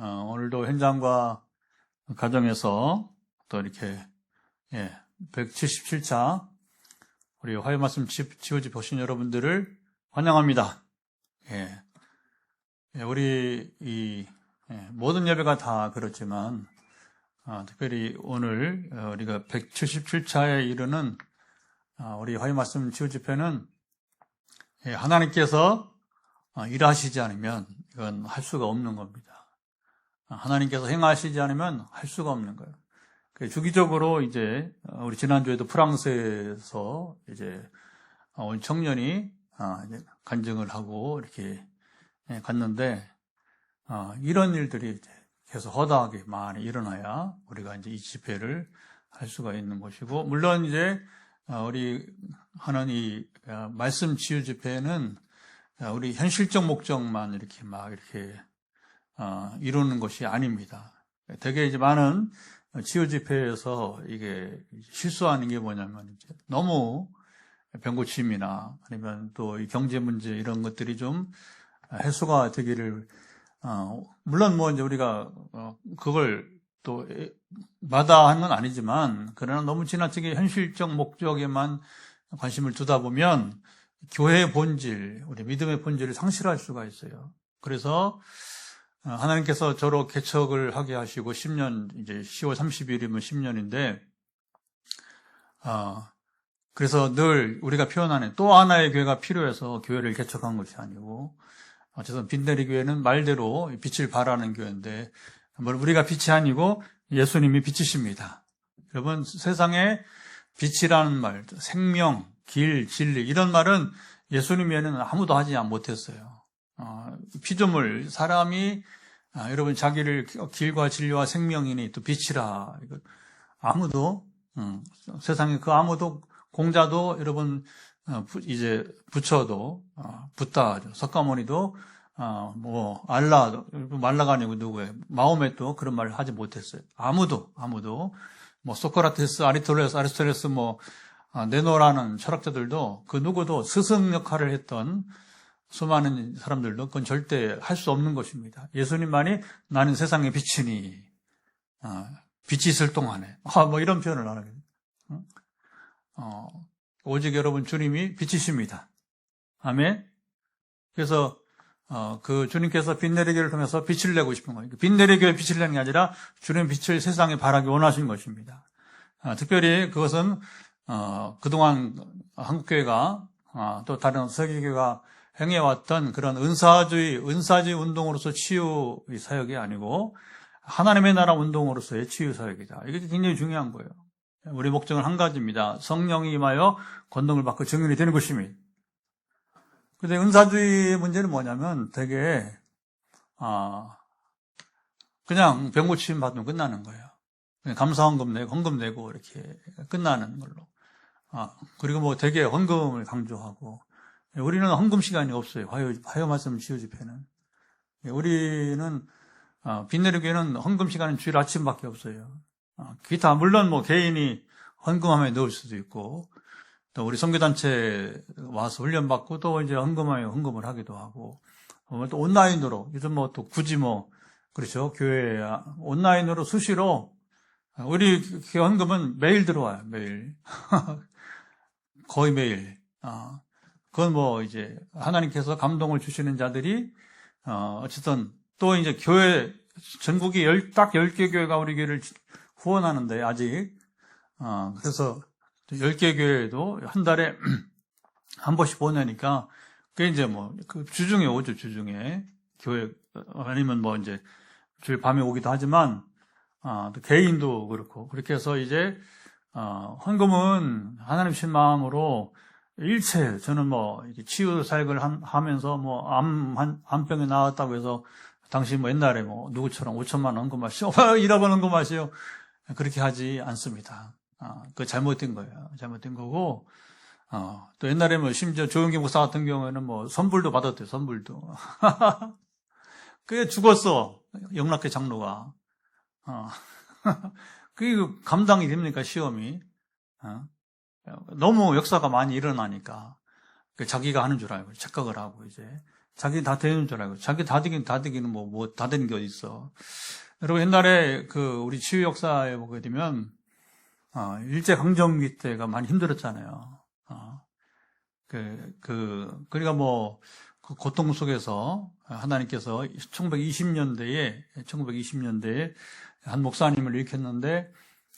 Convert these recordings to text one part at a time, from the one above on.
오늘도 현장과 가정에서 또 이렇게 177차 우리 화요 말씀 지오집 보신 여러분들을 환영합니다. 우리 모든 예배가 다 그렇지만 특별히 오늘 우리가 177차에 이르는 우리 화요 말씀 지오집회는 하나님께서 일하시지 않으면 이건 할 수가 없는 겁니다. 하나님께서 행하시지 않으면 할 수가 없는 거예요. 주기적으로 이제 우리 지난주에도 프랑스에서 이제 온 청년이 이제 간증을 하고 이렇게 갔는데 이런 일들이 이제 계속 허다하게 많이 일어나야 우리가 이제 이 집회를 할 수가 있는 것이고, 물론 이제 우리 하는 이 말씀 치유 집회는 우리 현실적 목적만 이렇게 막 이렇게 이루는 것이 아닙니다. 되게 이제 많은 치유 집회에서 이게 실수하는 게 뭐냐면 이제 너무 병고침이나 아니면 또 이 경제 문제 이런 것들이 좀 해소가 되기를 물론 뭐 이제 우리가 그걸 또 마다하는 건 아니지만, 그러나 너무 지나치게 현실적 목적에만 관심을 두다 보면 교회의 본질, 우리 믿음의 본질을 상실할 수가 있어요. 그래서 하나님께서 저로 개척을 하게 하시고 10년, 이제 10월 30일이면 10년인데, 그래서 늘 우리가 표현하는 또 하나의 교회가 필요해서 교회를 개척한 것이 아니고, 어쨌든 빈내리 교회는 말대로 빛을 발하는 교회인데, 우리가 빛이 아니고 예수님이 빛이십니다. 여러분, 세상에 빛이라는 말, 생명, 길, 진리, 이런 말은 예수님 외에는 아무도 하지 못했어요. 피조물, 사람이, 여러분, 자기를 길과 진리와 생명이니 또 빛이라. 아무도, 세상에 그 아무도, 공자도 여러분, 이제 부처도, 붓다, 석가모니도, 알라, 말라가 아니고 누구예요? 마호메도 그런 말을 하지 못했어요. 아무도, 소크라테스, 아리스토텔레스, 네노라는 철학자들도 그 누구도 스승 역할을 했던 수많은 사람들도 그건 절대 할 수 없는 것입니다. 예수님만이 나는 세상의 빛이니, 빛이 있을 동안에, 이런 표현을 안 하거든요. 오직 여러분 주님이 빛이십니다. 아멘. 그래서 그 주님께서 빛내리기를 통해서 빛을 내고 싶은 거예요. 빛내리기에 빛을 내는 게 아니라 주님의 빛을 세상에 발하기 원하신 것입니다. 특별히 그것은 그동안 한국교회가 또 다른 세계교회가 행해왔던 그런 은사주의 운동으로서 치유 사역이 아니고 하나님의 나라 운동으로서의 치유 사역이다. 이게 굉장히 중요한 거예요. 우리 목적은 한 가지입니다. 성령이 임하여 권능을 받고 증인이 되는 것입니다. 근데 은사주의 문제는 뭐냐면 되게 그냥 병고침 받으면 끝나는 거예요. 그냥 감사헌금 내고 헌금 내고 이렇게 끝나는 걸로. 그리고 되게 헌금을 강조하고, 우리는 헌금 시간이 없어요. 화요 말씀 치유 집회는. 우리는 빈내리교회는 헌금 시간은 주일 아침밖에 없어요. 기타 물론 개인이 헌금함에 넣을 수도 있고, 또 우리 선교단체 와서 훈련받고 또 이제 헌금함에 헌금을 하기도 하고, 또 온라인으로 요즘 또 굳이 그렇죠, 교회 온라인으로 수시로 우리 헌금은 매일 들어와요. 매일. 거의 매일. 그건 이제 하나님께서 감동을 주시는 자들이 어쨌든 또 이제 교회 전국이 딱 10개 교회가 우리 교회를 후원하는데 아직 그래서 10개 교회도 한 달에 한 번씩 보내니까 그게 이제 그 주중에 오죠. 주중에 교회 아니면 이제 주일 밤에 오기도 하지만 또 개인도 그렇고, 그렇게 해서 이제 헌금은 하나님 신 마음으로 일체, 저는 이제 치유 사역을 하면서 암병이 나왔다고 해서 당신 옛날에 누구처럼 5천만 원 헌금하시오, 1억 원 헌금하시오, 그렇게 하지 않습니다. 그거 잘못된 거예요. 잘못된 거고, 또 옛날에 심지어 조영기 목사 같은 경우에는 선불도 받았대요. 선불도. 그게 죽었어. 영락회 장로가. 그게 감당이 됩니까, 시험이? 너무 역사가 많이 일어나니까 자기가 하는 줄 알고 착각을 하고 이제 자기 다 되는 줄 알고. 자기 다 되기는 다 되는 게 어디 있어. 여러분, 옛날에 우리 치유 역사에 보게 되면, 일제강점기 때가 많이 힘들었잖아요. 그러니까 그 고통 속에서 하나님께서 1920년대에 한 목사님을 일으켰는데,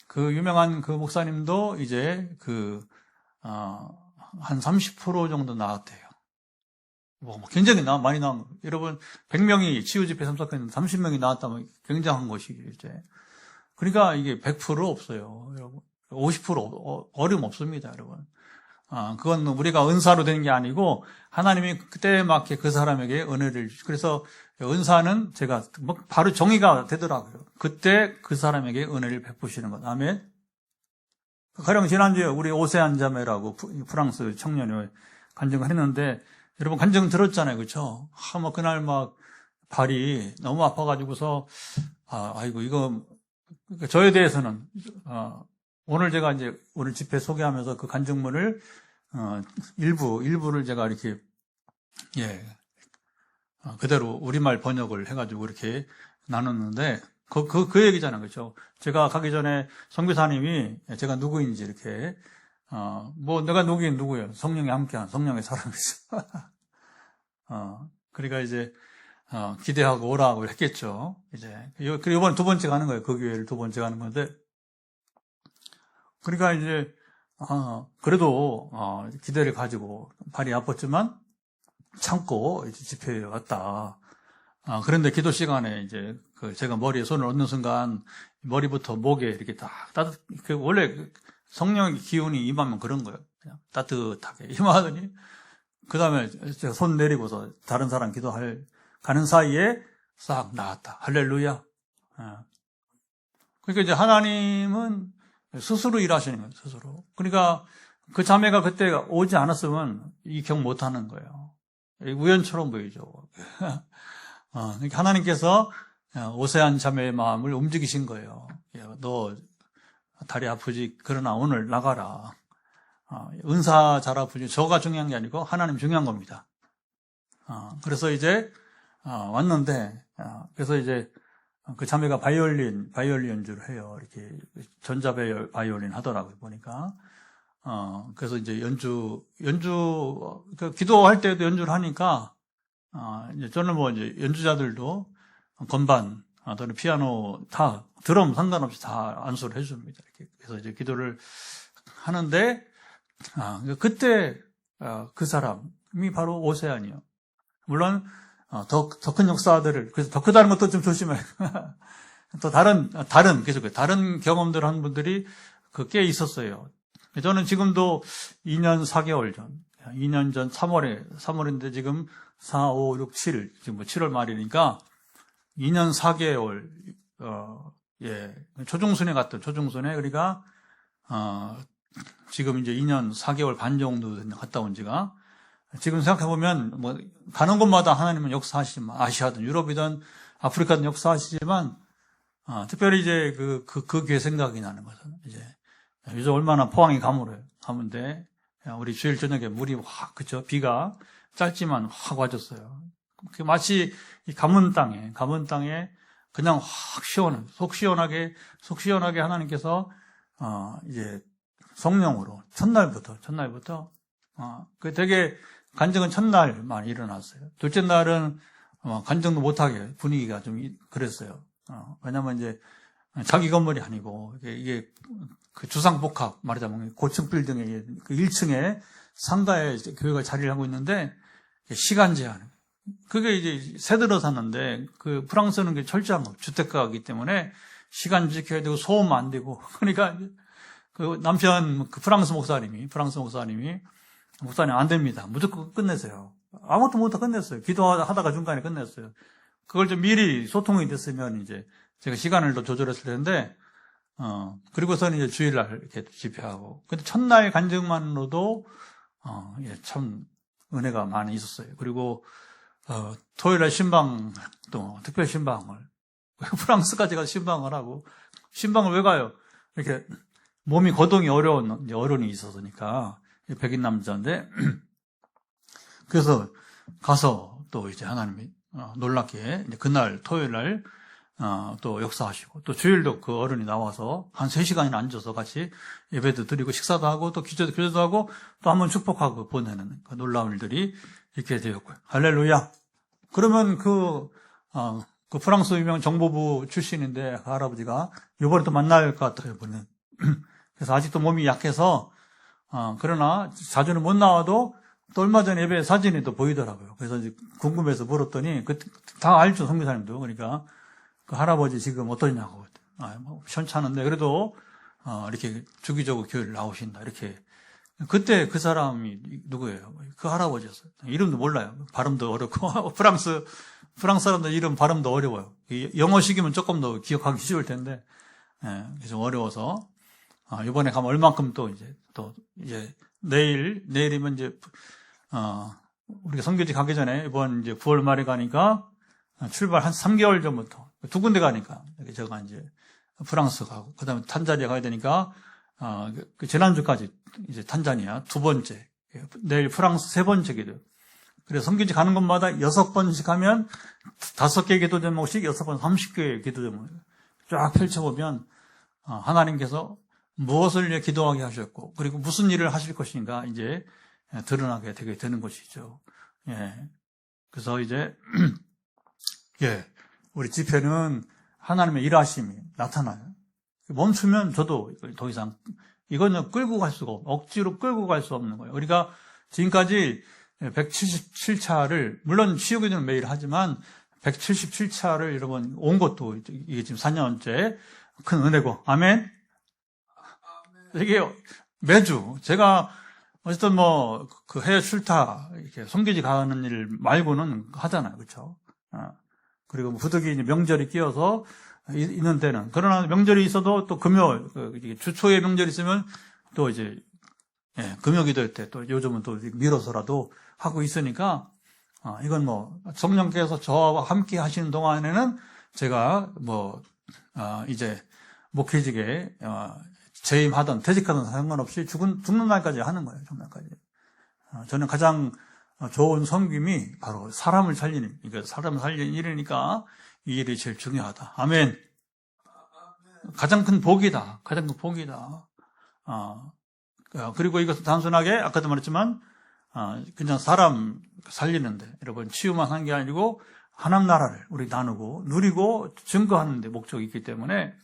그 유명한 그 목사님도 이제 한 30% 정도 나았대요. 굉장히 많이 나온 거예요. 여러분, 100명이 치유 집회 참석했는데 30명이 나왔다면 굉장한 것이죠, 이제. 그러니까 이게 100% 없어요, 여러분. 50% 어려움 없습니다, 여러분. 그건 우리가 은사로 되는 게 아니고 하나님이 그때에 맞게 그 사람에게 은혜를 그래서 은사는 제가 바로 정의가 되더라고요. 그때 그 사람에게 은혜를 베푸시는 것. 아멘. 가령 지난주에 우리 오세안 자매라고 프랑스 청년이 간증을 했는데 여러분 간증 들었잖아요, 그렇죠? 그날 발이 너무 아파가지고서 아이고 이거 저에 대해서는 오늘 제가 이제 오늘 집회 소개하면서 그 간증문을 일부를 제가 이렇게 그대로 우리말 번역을 해가지고 이렇게 나눴는데 그 얘기잖아요, 그렇죠? 제가 가기 전에 선교사님이 제가 누구인지 이렇게 내가 누구긴 누구예요? 성령이 함께한 성령의 사람이죠. 그러니까 이제 기대하고 오라고 했겠죠. 이제 그리고 이번 두 번째 가는 거예요. 그 교회를 두 번째 가는 건데. 그러니까 이제 그래도 기대를 가지고 발이 아팠지만 참고 이제 집회에 왔다. 그런데 기도 시간에 이제 제가 머리에 손을 얹는 순간 머리부터 목에 이렇게 딱 원래 성령의 기운이 임하면 그런 거예요. 그냥 따뜻하게 임하더니 그 다음에 제가 손 내리고서 다른 사람 가는 사이에 싹 나았다. 할렐루야. 그러니까 이제 하나님은 스스로 일하시는 거예요, 스스로. 그러니까 그 자매가 그때 오지 않았으면 이 경 못하는 거예요. 우연처럼 보이죠. 그러니까 하나님께서 오세안 자매의 마음을 움직이신 거예요. 너 다리 아프지? 그러나 오늘 나가라. 은사 잘 아프지? 저가 중요한 게 아니고 하나님 중요한 겁니다. 그래서 이제 왔는데 그래서 이제 그 자매가 바이올린 연주를 해요. 이렇게 전자 바이올린 하더라고요, 보니까. 그래서 이제 기도할 때도 연주를 하니까, 이제 저는 이제 연주자들도 건반, 또는 피아노 드럼 상관없이 다 안수를 해줍니다. 이렇게. 그래서 이제 기도를 하는데, 그때, 그 사람이 바로 오세안이요. 물론, 더 큰 역사들을, 그래서 더 크다는 것도 좀 조심해요. 또 다른 경험들을 한 분들이 꽤 있었어요. 저는 지금도 2년 4개월 전, 2년 전 3월인데 지금 4, 5, 6, 7, 지금 7월 말이니까 2년 4개월, 초중순에 그러니까, 지금 이제 2년 4개월 반 정도 갔다 온 지가, 지금 생각해보면, 가는 곳마다 하나님은 역사하시지만, 아시아든 유럽이든 아프리카든 역사하시지만, 특별히 이제 그 교회 생각이 나는 것은, 이제, 요즘 얼마나 포항이 가문데, 우리 주일 저녁에 물이 그쵸? 비가 짧지만 확 와줬어요. 마치 이 가문 땅에 그냥 확 속 시원하게 하나님께서, 이제 성령으로, 첫날부터, 되게 간증은 첫날만 일어났어요. 둘째 날은, 간증도 못하게 분위기가 좀 그랬어요. 왜냐면 이제 자기 건물이 아니고, 이게 그 주상복합, 말하자면 고층 빌딩의 그 1층에 상가에 교회가 자리를 하고 있는데, 시간 제한. 그게 이제 새 들어 샀는데, 그 프랑스는 게 철저한 거, 주택가이기 때문에 시간 지켜야 되고 소음 안 되고, 그러니까 그 남편, 그 프랑스 목사님이 목사님 안 됩니다. 무조건 끝내세요. 아무것도 못하고 끝냈어요. 기도하다가 중간에 끝냈어요. 그걸 좀 미리 소통이 됐으면 이제 제가 시간을 더 조절했을 텐데, 그리고서는 이제 주일날 이렇게 집회하고. 근데 첫날 간증만으로도, 참 은혜가 많이 있었어요. 그리고, 토요일날 또 특별 신방을, 프랑스까지 가서 신방을 하고, 신방을 왜 가요? 이렇게 몸이 거동이 어려운 어른이 있었으니까, 백인 남자인데, 그래서 가서 또 이제 하나님이 놀랍게 이제 그날 토요일 날 또 역사하시고, 또 주일도 그 어른이 나와서 한 3시간이나 앉아서 같이 예배도 드리고 식사도 하고 또 기도도 하고 또 한번 축복하고 보내는 그 놀라운 일들이 있게 되었고요. 할렐루야. 그러면 그 프랑스 유명 정보부 출신인데 그 할아버지가 이번에 또 만날 것 같아요, 이번에. 그래서 아직도 몸이 약해서 그러나 자주는 못 나와도 또 얼마 전에 예배 사진이 또 보이더라고요. 그래서 이제 궁금해서 물었더니 다 알죠, 선교사님도. 그러니까 그 할아버지 지금 어떠냐고. 뭐 시원찮은데 그래도 이렇게 주기적으로 교회를 나오신다. 이렇게. 그때 그 사람이 누구예요? 그 할아버지였어요. 이름도 몰라요. 발음도 어렵고 프랑스 사람들 이름 발음도 어려워요. 영어식이면 조금 더 기억하기 쉬울 텐데 좀 어려워서 이번에 가면 얼만큼 또 이제 내일이면 이제 우리가 선교지 가기 전에 이번 이제 9월 말에 가니까 출발 한 3개월 전부터 두 군데 가니까 제가 이제 프랑스 가고 그다음에 탄자니아 가야 되니까 그 지난주까지 이제 탄자니아 2번째, 내일 프랑스 3번째 기도. 그래서 선교지 가는 곳마다 6번씩 하면 5개 기도 제목씩 6번 30개의 기도 제목 쫙 펼쳐보면 하나님께서 무엇을 위해 기도하게 하셨고 그리고 무슨 일을 하실 것인가 이제 드러나게 되게 되는 것이죠. 예. 그래서 이제 우리 집회는 하나님의 일하심이 나타나요. 멈추면 저도 더 이상 이거는 끌고 갈 수가 없고 억지로 끌고 갈 수 없는 거예요. 우리가 지금까지 177차를 물론 치유기도는 매일 하지만 177차를 여러분 온 것도 이게 지금 4년째 큰 은혜고 아멘. 이게 매주 제가 어쨌든 뭐 그 해외 출타 이렇게 선교지 가는 일 말고는 하잖아요, 그렇죠? 그리고 뭐 부득이 이제 명절이 끼어서 있는 때는 그러나 명절이 있어도 또 금요 주초에 명절이 있으면 또 이제 금요기도 때 또 요즘은 또 미뤄서라도 하고 있으니까 이건 뭐 성령께서 저와 함께 하시는 동안에는 제가 뭐 이제 목회직에 재임하던 퇴직하던 상관없이 죽는 날까지 하는 거예요. 죽는 날까지. 저는 가장 좋은 섬김이 바로 사람을 살리는, 그러니까 사람을 살리는 일이니까 이 일이 제일 중요하다. 아멘. 가장 큰 복이다. 가장 큰 복이다. 그리고 이것은 단순하게 아까도 말했지만 그냥 사람 살리는데 여러분 치유만 한 게 아니고 하나님 나라를 우리 나누고 누리고 증거하는 데 목적이 있기 때문에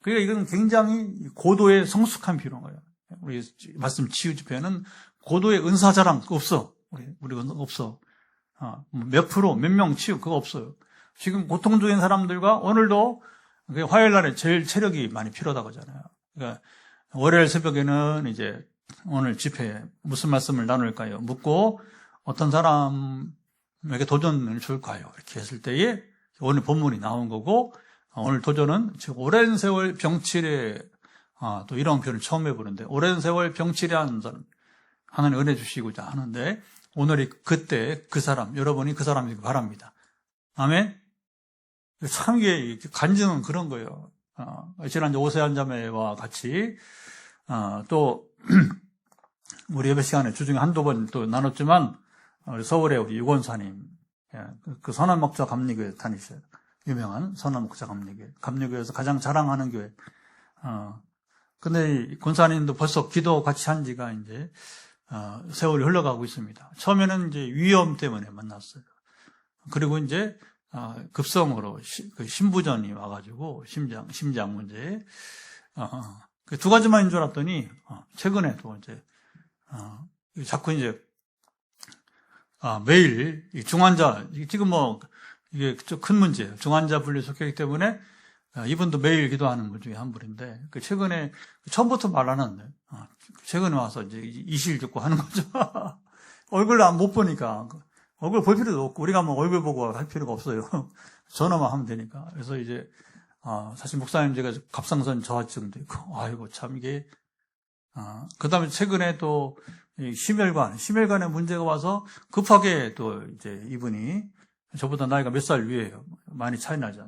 그러니까 이건 굉장히 고도의 성숙함이 필요한 거예요. 우리 말씀 치유 집회는 고도의 은사 자랑 없어. 우리 없어. 몇 프로, 몇 명 치유 그거 없어요. 지금 고통 중인 사람들과 오늘도 화요일 날에 제일 체력이 많이 필요하다고 하잖아요. 그러니까 월요일 새벽에는 이제 오늘 집회에 무슨 말씀을 나눌까요? 묻고 어떤 사람에게 도전을 줄까요? 이렇게 했을 때에 오늘 본문이 나온 거고 오늘 도전은 지금 오랜 세월 병치레 또 이런 표현을 처음 해보는데 오랜 세월 병치레 하는 사람 하나님 은혜 주시고자 하는데 오늘이 그때 그 사람 여러분이 그 사람이길 바랍니다. 아멘. 참 이게 간증은 그런 거예요. 지난주 오세한 자매와 같이 또 우리 예배 시간에 주중에 한두 번 또 나눴지만 우리 서울에 우리 유권사님 그 선한목자 감리교회 다니셔요. 유명한 선한목자 감리교회. 감리교회에서 가장 자랑하는 교회. 근데 이 권사님도 벌써 기도 같이 한 지가 이제 세월이 흘러가고 있습니다. 처음에는 이제 위험 때문에 만났어요. 그리고 이제 급성으로 그 신부전이 와가지고 심장 문제. 그 두 가지만인 줄 알았더니 최근에 또 이제 자꾸 이제 매일 중환자 지금 뭐 이게 좀 큰 문제예요. 중환자 분류에 속했기 때문에 이분도 매일 기도하는 분 중에 한 분인데 그 최근에 처음부터 말 안 하는데 최근에 와서 이제 이실 듣고 하는 거죠. 얼굴을 못 보니까 얼굴 볼 필요도 없고 우리가 뭐 얼굴 보고 할 필요가 없어요. 전화만 하면 되니까. 그래서 이제 사실 목사님 제가 갑상선 저하증도 있고 아이고 참 이게 그다음에 최근에 또 심혈관에 문제가 와서 급하게 또 이제 이분이 저보다 나이가 몇 살 위에요. 많이 차이 나죠.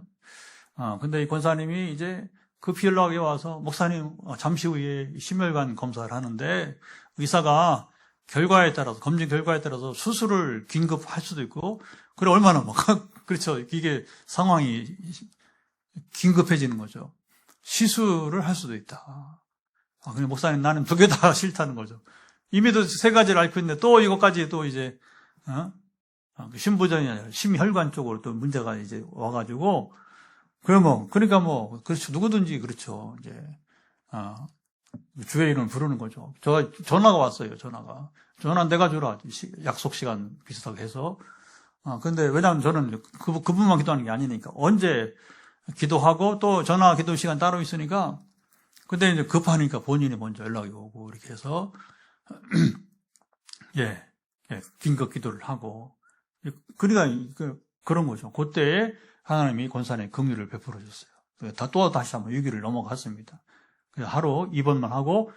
근데 이 권사님이 이제 급히 연락이 와서 목사님 잠시 후에 심혈관 검사를 하는데 의사가 결과에 따라서, 검진 결과에 따라서 수술을 긴급할 수도 있고, 그래, 얼마나 뭐, 그렇죠. 이게 상황이 긴급해지는 거죠. 시술을 할 수도 있다. 그냥 목사님 나는 두 개 다 싫다는 거죠. 이미도 세 가지를 앓고 있는데 또 이것까지 또 이제, 심부전이 아니라 심혈관 쪽으로 또 문제가 이제 와가지고, 그러니까 그렇죠. 누구든지 그렇죠. 이제, 주의 이름을 부르는 거죠. 전화가 왔어요, 전화가. 전화 내가 주라. 약속 시간 비슷하게 해서. 근데 왜냐하면 저는 그분만 기도하는 게 아니니까. 언제 기도하고 또 전화 기도 시간 따로 있으니까. 근데 이제 급하니까 본인이 먼저 연락이 오고 이렇게 해서, 긴급 기도를 하고. 그러니까 그런 거죠. 그때에 하나님이 권사님의 긍휼을 베풀어 줬어요. 또 다시 한번 6일을 넘어갔습니다. 그래서 하루 입원만 하고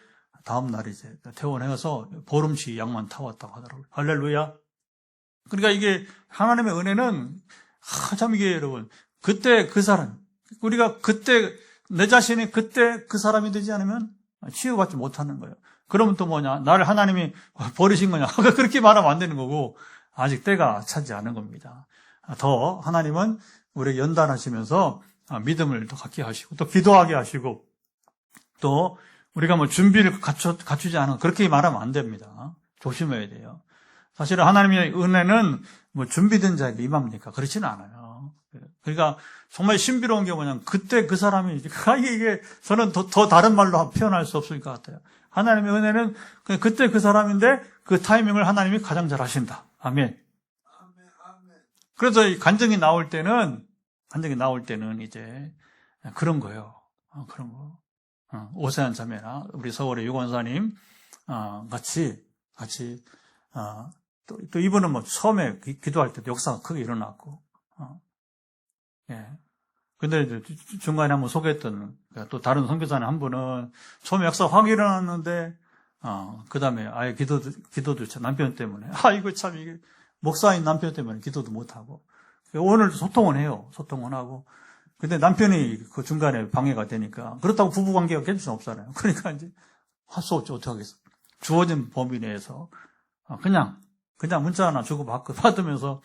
다음날 이제 퇴원해서 보름치 약만 타왔다고 하더라고요. 할렐루야. 그러니까 이게 하나님의 은혜는 참 이게 여러분 그때 그 사람 우리가 그때 내 자신이 그때 그 사람이 되지 않으면 치유받지 못하는 거예요. 그러면 또 뭐냐? 나를 하나님이 버리신 거냐? 그렇게 말하면 안 되는 거고 아직 때가 차지 않은 겁니다. 더 하나님은 우리에게 연단하시면서 믿음을 더 갖게 하시고 또 기도하게 하시고 또 우리가 뭐 준비를 갖추지 않은 그렇게 말하면 안 됩니다. 조심해야 돼요. 사실은 하나님의 은혜는 뭐 준비된 자에게 임합니까? 그렇지는 않아요. 그러니까 정말 신비로운 게 뭐냐면 그때 그 사람이 이게 저는 더 다른 말로 표현할 수 없을 것 같아요. 하나님의 은혜는 그때 그 사람인데 그 타이밍을 하나님이 가장 잘 하신다. 아멘. 그래서 이 간증이 나올 때는 이제 그런 거예요. 그런 거. 오세한 자매나 우리 서울의 유권사님 같이 또 이분은 뭐 처음에 기도할 때도 역사가 크게 일어났고 근데 이제 중간에 한번 소개했던 또 다른 선교사님 한 분은 처음에 역사가 확 일어났는데 그 다음에 아예 기도도 남편 때문에 이거 참 이게 목사인 남편 때문에 기도도 못하고 오늘 소통은 해요. 소통은 하고 근데 남편이 그 중간에 방해가 되니까 그렇다고 부부관계가 깨질 수는 없잖아요. 그러니까 이제 할 수 없죠. 어떻게 하겠어. 주어진 범위 내에서 그냥 문자 하나 받으면서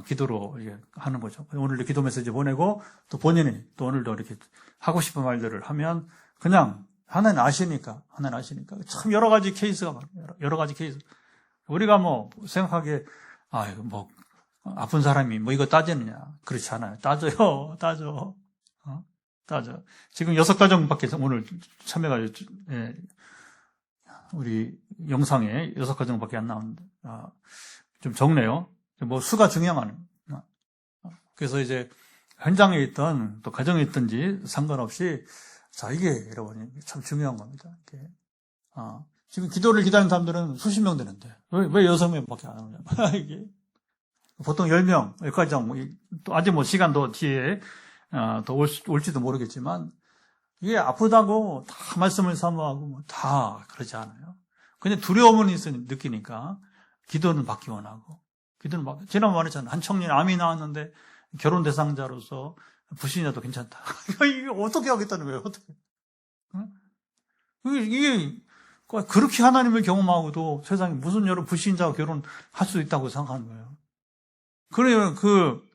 기도로 이제 하는 거죠. 오늘도 기도 메시지 보내고 또 본인이 또 오늘도 이렇게 하고 싶은 말들을 하면 그냥 하나님 아시니까 참 여러 가지 케이스가 많아요. 여러 가지 케이스. 우리가 뭐 생각하기에 이거 뭐 아픈 사람이 뭐 이거 따지느냐. 그렇지 않아요. 따져. 지금 6가정밖에 오늘 참여가, 우리 영상에 6가정밖에 안 나오는데, 좀 적네요. 뭐 수가 중요한. 그래서 이제 현장에 있던 또 가정에 있든지 상관없이 이게 여러분 참 중요한 겁니다. 이게. 지금 기도를 기다리는 사람들은 수십 명 되는데, 왜 6명밖에 안 오냐. 이게. 보통 10명, 여기까지 또 아직 뭐 시간 더 뒤에, 더 올지도 모르겠지만, 이게 아프다고 다 말씀을 사모하고 뭐 다 그러지 않아요. 그냥 두려움은 느끼니까, 기도는 받기 원하고, 지난번 말했잖아요. 한 청년이 암이 나왔는데, 결혼 대상자로서 불신자도 괜찮다. 이게 어떻게 하겠다는 거예요, 어떻게. 이게, 그렇게 하나님을 경험하고도 세상에 무슨 여러 불신자와 결혼할 수 있다고 생각하는 거예요. 그래요, 그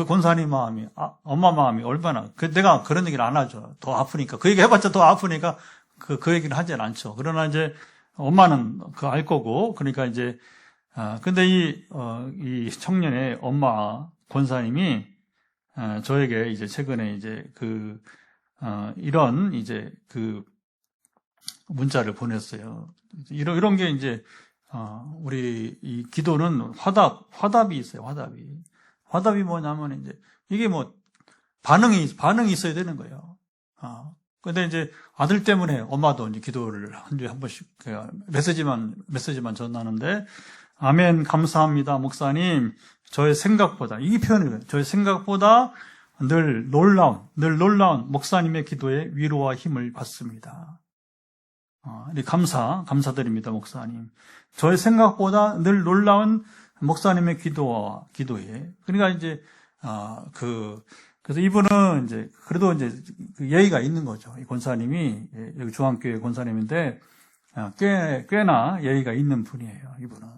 권사님 마음이, 엄마 마음이 얼마나, 내가 그런 얘기를 안 하죠. 더 아프니까. 그 얘기 해봤자 더 아프니까 그 얘기를 하진 않죠. 그러나 이제 엄마는 알 거고, 그러니까 이제, 근데 이 청년의 엄마 권사님이, 저에게 이제 최근에 이제 이런 이제 문자를 보냈어요. 이런 게 이제, 우리 이 기도는 화답이 있어요, 화답이. 화답이 뭐냐면 이제, 이게 뭐, 반응이 있어야 되는 거예요. 근데 이제 아들 때문에 엄마도 이제 기도를 한 주에 한 번씩, 메시지만 전하는데, 아멘, 감사합니다, 목사님. 저의 생각보다, 이게 표현이에요. 저의 생각보다 늘 놀라운 목사님의 기도에 위로와 힘을 받습니다. 감사드립니다, 목사님. 저의 생각보다 늘 놀라운 목사님의 기도에. 그러니까 이제, 그래서 이분은 이제, 그래도 이제 그 예의가 있는 거죠. 이 권사님이, 여기 중앙교회 권사님인데, 꽤나 예의가 있는 분이에요, 이분은.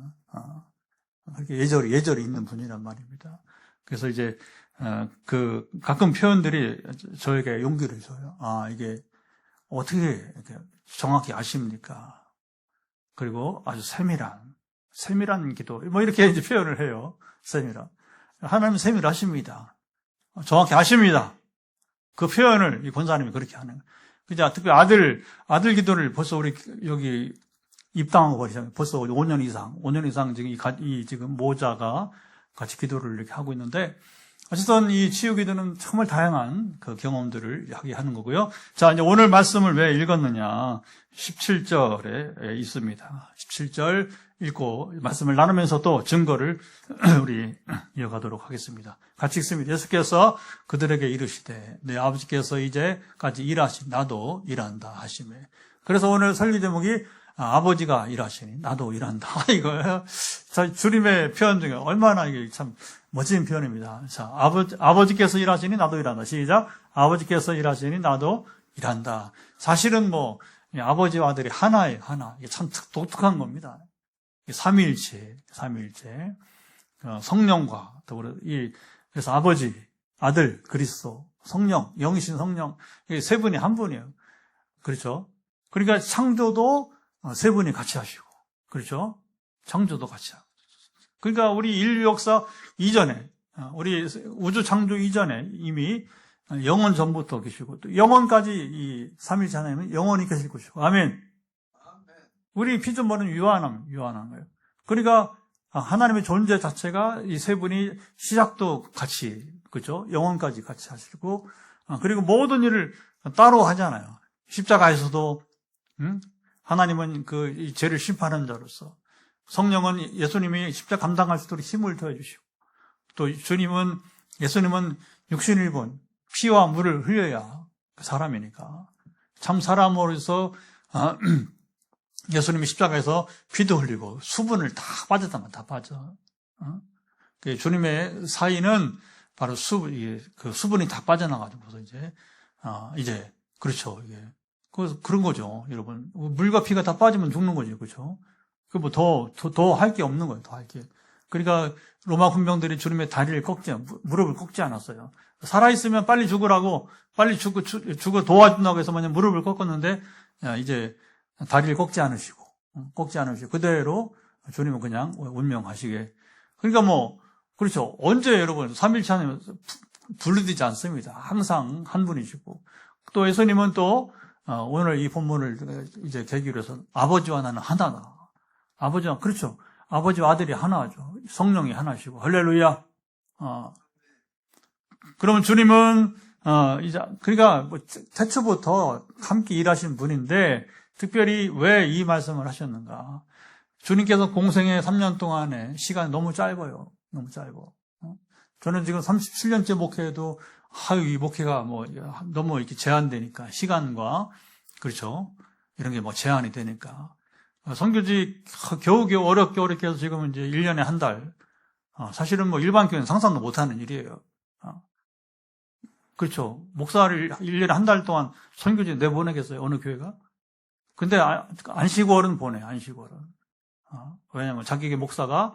그렇게 예절이 있는 분이란 말입니다. 그래서 이제, 가끔 표현들이 저에게 용기를 줘요. 이게 어떻게 이렇게 정확히 아십니까? 그리고 아주 세밀한 기도, 뭐 이렇게 이제 표현을 해요. 세밀한. 하나님 세밀하십니다. 정확히 아십니다. 그 표현을 이 권사님이 그렇게 하는 거예요. 그죠? 특히 아들 기도를 벌써 우리 여기 입당한 거 보시면 벌써 5년 이상 지금 모자가 같이 기도를 이렇게 하고 있는데, 어쨌든 이 치유 기도는 정말 다양한 그 경험들을 하는 거고요. 자, 이제 오늘 말씀을 왜 읽었느냐. 17절에 있습니다. 17절 읽고 말씀을 나누면서 또 증거를 우리 이어가도록 하겠습니다. 같이 읽습니다. 예수께서 그들에게 이르시되 내 아버지께서 이제까지 일하신 나도 일한다 하시매. 그래서 오늘 설교 제목이 아버지가 일하시니 나도 일한다 이거예요. 자, 주님의 표현 중에 얼마나 이게 참 멋진 표현입니다. 자, 아버지께서 일하시니 나도 일한다. 시작. 아버지께서 일하시니 나도 일한다. 사실은 아버지와 아들이 하나예요, 하나. 이게 참 독특한 겁니다. 삼위일체. 성령과 더불어 그래서 아버지, 아들, 그리스도, 성령, 영이신 성령. 이 세 분이 한 분이에요. 그렇죠? 그러니까 창조도 세 분이 같이 하시고. 그렇죠? 창조도 같이 하고. 그러니까 우리 인류 역사 이전에, 우리 우주 창조 이전에 이미 영원 전부터 계시고, 또 영원까지 이 삼일체 하나님은 영원히 계실 것이고. 아멘. 우리 피조물은 유한한 거예요. 그러니까 하나님의 존재 자체가 이 세 분이 시작도 같이, 그죠? 영원까지 같이 하시고, 그리고 모든 일을 따로 하잖아요. 십자가에서도, 하나님은 이 죄를 심판하는 자로서, 성령은 예수님이 십자가 감당할 수 있도록 힘을 더해주시고, 또 예수님은 육신을 입은 피와 물을 흘려야 그 사람이니까, 참 사람으로서, 예수님이 십자가에서 피도 흘리고 수분을 다 빠졌다면 다 빠져. 주님의 사이는 바로 그 수분이 다 빠져나가지고서 이제 그렇죠. 이게 그런 거죠, 여러분. 물과 피가 다 빠지면 죽는 거죠, 그렇죠? 더 할 게 없는 거예요, 더 할 게. 그러니까 로마 군병들이 주님의 무릎을 꺾지 않았어요. 살아있으면 빨리 죽으라고, 빨리 죽어 도와준다고 해서 무릎을 꺾었는데, 이제 다리를 꺾지 않으시고 그대로 주님은 그냥 운명하시게. 그러니까 그렇죠. 언제 여러분 삼일체 하나님 분리되지 않습니다. 항상 한 분이시고, 또 예수님은 또 오늘 이 본문을 이제 계기로 해서 아버지와 나는 하나다. 그렇죠. 아버지와 아들이 하나죠. 성령이 하나시고. 할렐루야. 그러면 주님은 그러니까 태초부터 함께 일하신 분인데, 특별히 왜 이 말씀을 하셨는가? 주님께서 공생의 3년 동안의 시간이 너무 짧아요. 너무 짧아. 저는 지금 37년째 목회해도 이 목회가 너무 이렇게 제한되니까, 시간과, 그렇죠? 이런 게 제한이 되니까. 선교직 겨우겨우 어렵게 해서 지금은 이제 1년에 한 달. 사실은 일반 교회는 상상도 못하는 일이에요. 그렇죠? 목사를 1년에 한 달 동안 선교직 내보내겠어요? 어느 교회가? 근데 안식월은 보내, 안식월은. 왜냐면 자기의 목사가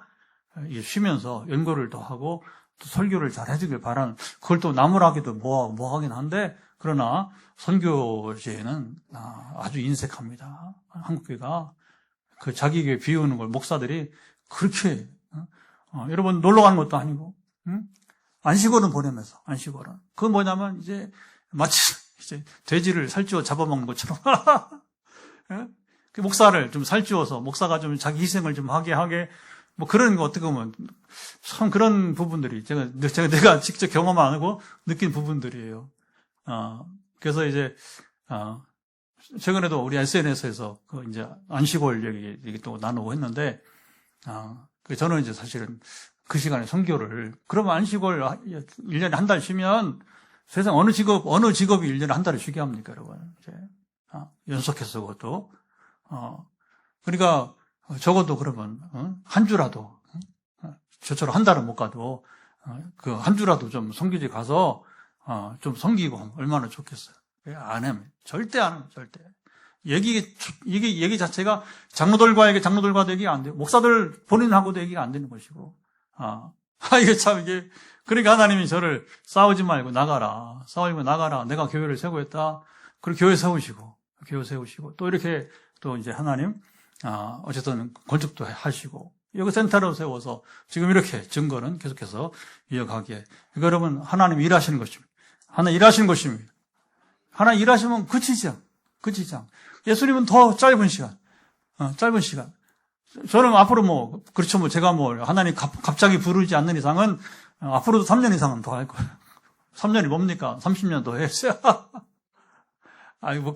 쉬면서 연구를 더 하고 또 설교를 잘 해주길 바라는, 그걸 또 나무라기도 뭐하긴 한데, 그러나 선교제에는 아주 인색합니다. 한국교회가 그 자기 교회 비우는 걸 목사들이 그렇게, 여러분 놀러 가는 것도 아니고, 안식월은 보내면서, 안식월은. 그건 뭐냐면 마치 돼지를 살찌워 잡아먹는 것처럼. 그 목사를 좀 살찌워서, 목사가 좀 자기 희생을 좀 하게, 그런 거 어떻게 보면, 참 그런 부분들이, 내가 직접 경험 안 하고 느낀 부분들이에요. 그래서 최근에도 우리 SNS에서 안식월 얘기 또 나누고 했는데, 저는 사실은 그 시간에 선교를, 그러면 안식월 1년에 한 달 쉬면 세상 어느 직업이 1년에 한 달을 쉬게 합니까, 여러분? 연속해서 그것도. 그러니까, 적어도 그러면, 한 주라도, 저처럼 한 달은 못 가도, 한 주라도 좀 선교지 가서, 좀 섬기고 하면 얼마나 좋겠어요. 안 하면. 절대 안 하면, 절대. 얘기 자체가 장로들과도 얘기가 안 돼요. 목사들 본인하고도 얘기가 안 되는 것이고. 이게 참, 그러니까 하나님이 저를 싸우지 말고 나가라. 내가 교회를 세우고 했다. 그리고 교회 세우시고, 또 이렇게 또 이제 하나님, 어쨌든 건축도 하시고, 여기 센터로 세워서 지금 이렇게 증거는 계속해서 이어가게. 그러니까 여러분, 하나님 일하시는 것입니다. 하나님 일하시는 것입니다. 하나님 일하시면 그치지 않아. 예수님은 더 짧은 시간. 저는 앞으로 그렇죠. 제가 하나님 갑자기 부르지 않는 이상은, 앞으로도 3년 이상은 더 할 거예요. 3년이 뭡니까? 30년 더 했어요.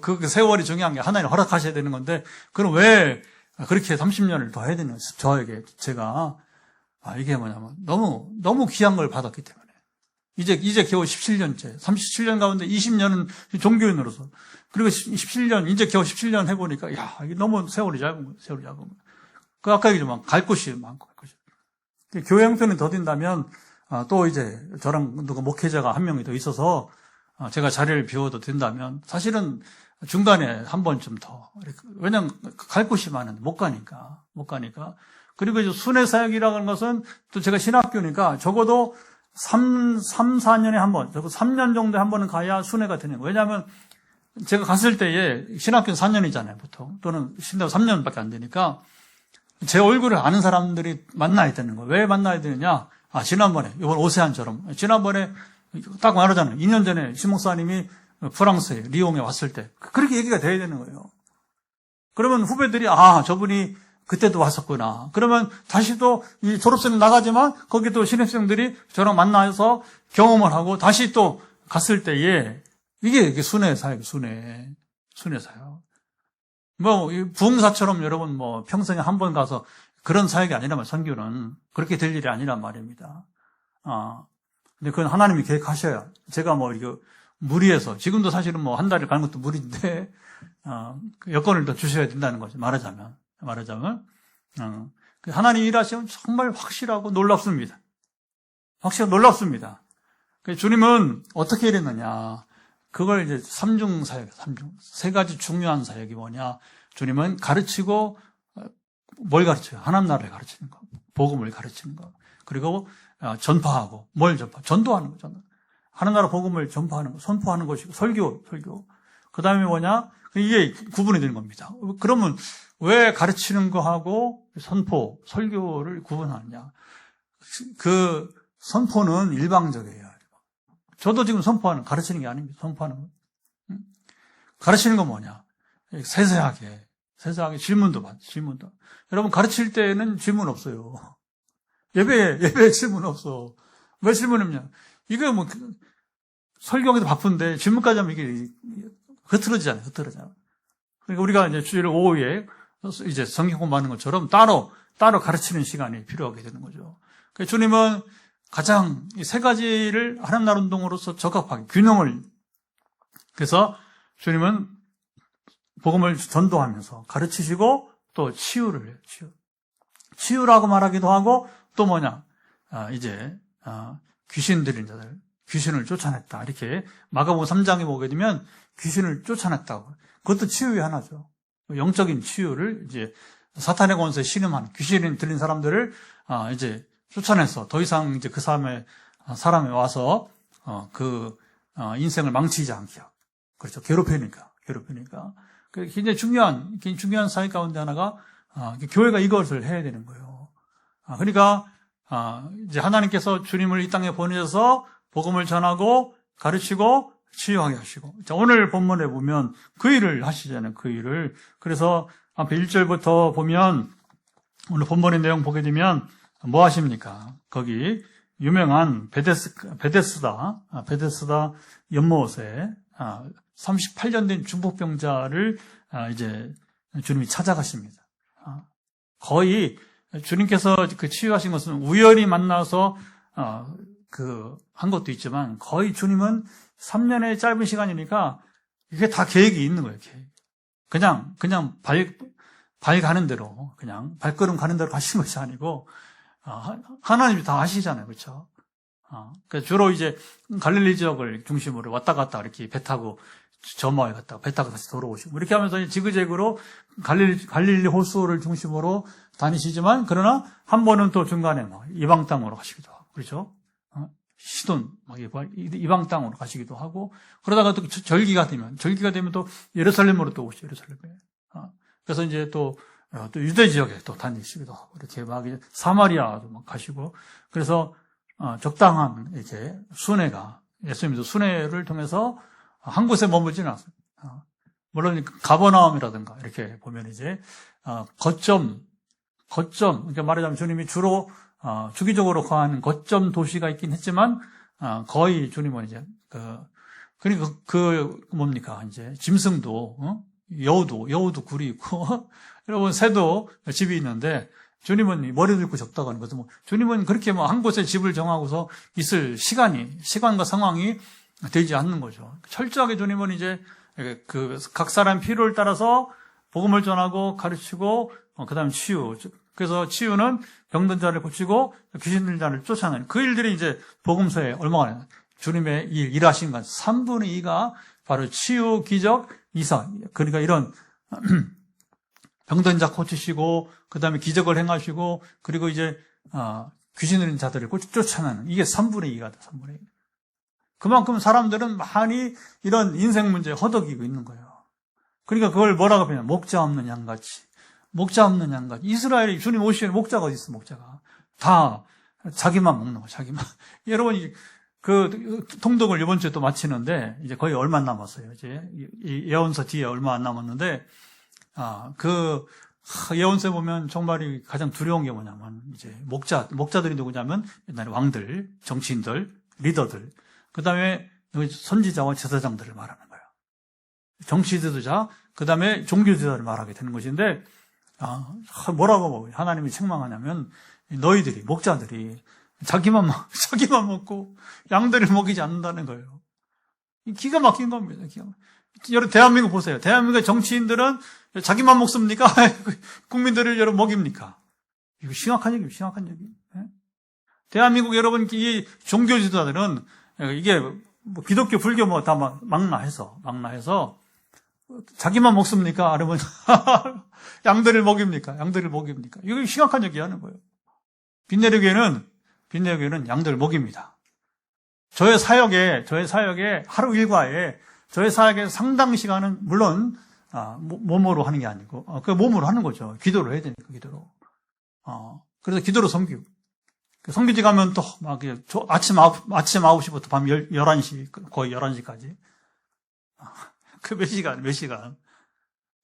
그 세월이 중요한 게 하나님 허락하셔야 되는 건데, 그럼 왜 그렇게 30년을 더 해야 되는 거예요? 저에게, 제가. 이게 뭐냐면, 너무 귀한 걸 받았기 때문에. 이제 겨우 17년째. 37년 가운데 20년은 종교인으로서. 그리고 17년, 이제 겨우 17년 해보니까, 이게 너무 세월이 짧은 거예요. 그 아까 얘기했지만, 갈 곳이 많고, 교회 형편이 더딘다면, 또 이제, 저랑 누가 목회자가 한 명이 더 있어서, 제가 자리를 비워도 된다면, 사실은 중간에 한 번쯤 더. 왜냐면, 갈 곳이 많은데, 못 가니까. 그리고 이제 순회 사역이라는 것은, 또 제가 신학교니까, 적어도 4년에 한 번, 적어도 3년 정도에 한 번은 가야 순회가 되는 거예요. 왜냐하면 제가 갔을 때에 신학교는 4년이잖아요, 보통. 또는 신대가 3년밖에 안 되니까 제 얼굴을 아는 사람들이 만나야 되는 거예요. 왜 만나야 되느냐? 지난번에, 이번 오세안처럼, 지난번에 딱 말하잖아요. 2년 전에 신 목사님이 프랑스에, 리옹에 왔을 때. 그렇게 얘기가 돼야 되는 거예요. 그러면 후배들이, 저분이 그때도 왔었구나. 그러면 다시 또 이 졸업생은 나가지만 거기 또 신입생들이 저랑 만나서 경험을 하고 다시 또 갔을 때에 이게 순회 사역, 순회 사역. 부흥사처럼 여러분 평생에 한 번 가서 그런 사역이 아니라면 선교는 그렇게 될 일이 아니란 말입니다. 근데 그건 하나님이 계획하셔야. 제가 이거 무리해서 지금도 사실은 한 달을 가는 것도 무리인데 여건을 더 주셔야 된다는 거죠. 말하자면. 하나님 일하시면 정말 확실하고 놀랍습니다. 놀랍습니다. 주님은 어떻게 이랬느냐. 그걸 이제 삼중 사역, 세 가지 중요한 사역이 뭐냐. 주님은 가르치고, 뭘 가르쳐요? 하나님 나라를 가르치는 거. 복음을 가르치는 거. 그리고 전파하고, 전도하는 거죠. 하나님 나라 복음을 전파하는 거, 선포하는 것이고, 설교. 그 다음에 뭐냐? 이게 구분이 되는 겁니다. 그러면 왜 가르치는 거하고 설교를 구분하느냐? 그 선포는 일방적이에요. 저도 지금 가르치는 게 아닙니다. 선포하는 거. 가르치는 건 뭐냐? 세세하게 질문도. 여러분 가르칠 때는 질문 없어요. 예배에 질문 없어. 왜 질문했냐? 이게 설교하기도 바쁜데 질문까지 하면 이게 흐트러지잖아요. 그러니까 우리가 이제 주일 오후에 이제 성경 공부하는 것처럼 따로 가르치는 시간이 필요하게 되는 거죠. 그러니까 주님은 가장 이 세 가지를 하나님 나라 운동으로서 적합하게 균형을. 그래서 주님은 복음을 전도하면서 가르치시고 또 치유를 해요. 치유라고 말하기도 하고 또 뭐냐? 귀신 들린 자들, 귀신을 쫓아냈다. 이렇게 마가복음 3장에 보게 되면 귀신을 쫓아냈다고. 그것도 치유의 하나죠. 영적인 치유를 이제 사탄의 권세에 신음하는 귀신이 들린 사람들을 이제 쫓아내서 더 이상 이제 그 사람이 와서 인생을 망치지 않게 하고. 그렇죠. 괴롭히니까. 굉장히 중요한 사역 가운데 하나가 교회가 이것을 해야 되는 거예요. 그러니까 이제 하나님께서 주님을 이 땅에 보내셔서 복음을 전하고 가르치고 치유하게 하시고. 자, 오늘 본문에 보면 그 일을 하시잖아요. 그 일을. 그래서 앞에 1절부터 보면 오늘 본문의 내용 보게 되면 뭐 하십니까? 거기 유명한 베데스다 연못에 38년 된 중풍병자를 이제 주님이 찾아가십니다. 거의 주님께서 그 치유하신 것은 우연히 만나서 한 것도 있지만 거의 주님은 3년의 짧은 시간이니까 이게 다 계획이 있는 거예요. 그냥 발 가는 대로 그냥 발걸음 가는 대로 가신 것이 아니고 하나님이 다 아시잖아요, 그렇죠? 그러니까 주로 이제 갈릴리 지역을 중심으로 왔다 갔다 이렇게 배 타고 저마에 갔다가 배 타고 다시 돌아오시고 이렇게 하면서 지그재그로 갈릴리 호수를 중심으로 다니시지만 그러나 한 번은 또 중간에 이방 땅으로 가시기도 하고 그렇죠? 시돈 이방 땅으로 가시기도 하고 그러다가 또 절기가 되면 또 예루살렘으로 또 오시죠. 예루살렘에. 그래서 이제 또 유대 지역에 또 다니시기도 하고 이렇게 막 사마리아도 막 가시고 그래서 적당한 이렇게 순회가 예수님도 순회를 통해서 한 곳에 머물지는 않습니다. 물론 가버나움이라든가 이렇게 보면 이제 거점 그러니까 말하자면 주님이 주로 주기적으로 가는 거점 도시가 있긴 했지만 거의 주님은 이제 그러니까 뭡니까 이제 짐승도 여우도 굴이 있고 여러분 새도 집이 있는데 주님은 머리 들고 적다고 하는 거죠. 주님은 그렇게 한 곳에 집을 정하고서 있을 시간과 상황이 되지 않는 거죠. 철저하게 주님은 이제 각 사람 필요를 따라서 복음을 전하고 가르치고 그다음 치유. 그래서 치유는 병든 자를 고치고 귀신 들린 자를 쫓아내는 그 일들이 이제 복음서에 얼마나 주님의 일하신 건 3분의 2가 바로 치유, 기적, 이사. 그러니까 이런 병든 자 고치시고 그다음에 기적을 행하시고 그리고 이제 귀신 들린 자들을 쫓아내는 이게 3분의 2가 돼. 3분의 2. 그만큼 사람들은 많이 이런 인생 문제에 허덕이고 있는 거예요. 그러니까 그걸 뭐라고 표현해요? 목자 없는 양같이. 목자 없는 양같이. 이스라엘이 주님 오시는 목자가 어디 있어, 목자가. 다 자기만 먹는 거야, 자기만. 여러분이 통독을 이번 주에 또 마치는데, 이제 거의 얼마 안 남았어요. 이제 이 예언서 뒤에 얼마 안 남았는데, 예언서에 보면 정말 가장 두려운 게 뭐냐면, 이제 목자들이 누구냐면, 옛날에 왕들, 정치인들, 리더들, 그 다음에 선지자와 제사장들을 말하는 거예요. 정치 지도자, 그 다음에 종교 지도자를 말하게 되는 것인데, 뭐라고 하나님이 책망하냐면, 너희들이, 목자들이 자기만 먹고 양들을 먹이지 않는다는 거예요. 기가 막힌 겁니다. 여러분, 대한민국 보세요. 대한민국의 정치인들은 자기만 먹습니까? 국민들을 여러분 먹입니까? 이거 심각한 얘기예요, 심각한 얘기. 대한민국 여러분, 이 종교 지도자들은 이게 기독교, 불교 다 망라해서 자기만 먹습니까? 아니면 양들을 먹입니까? 이거 심각한 얘기 하는 거예요. 빈내교회는 양들을 먹입니다. 저의 사역에 하루 일과에 저의 사역의 상당 시간은 물론 몸으로 하는 게 아니고 그 몸으로 하는 거죠. 기도로 해야 되니까 기도로. 그래서 기도로 섬기고. 성기지 가면 또, 아침 9시부터 밤 11시, 거의 11시까지. 몇 시간.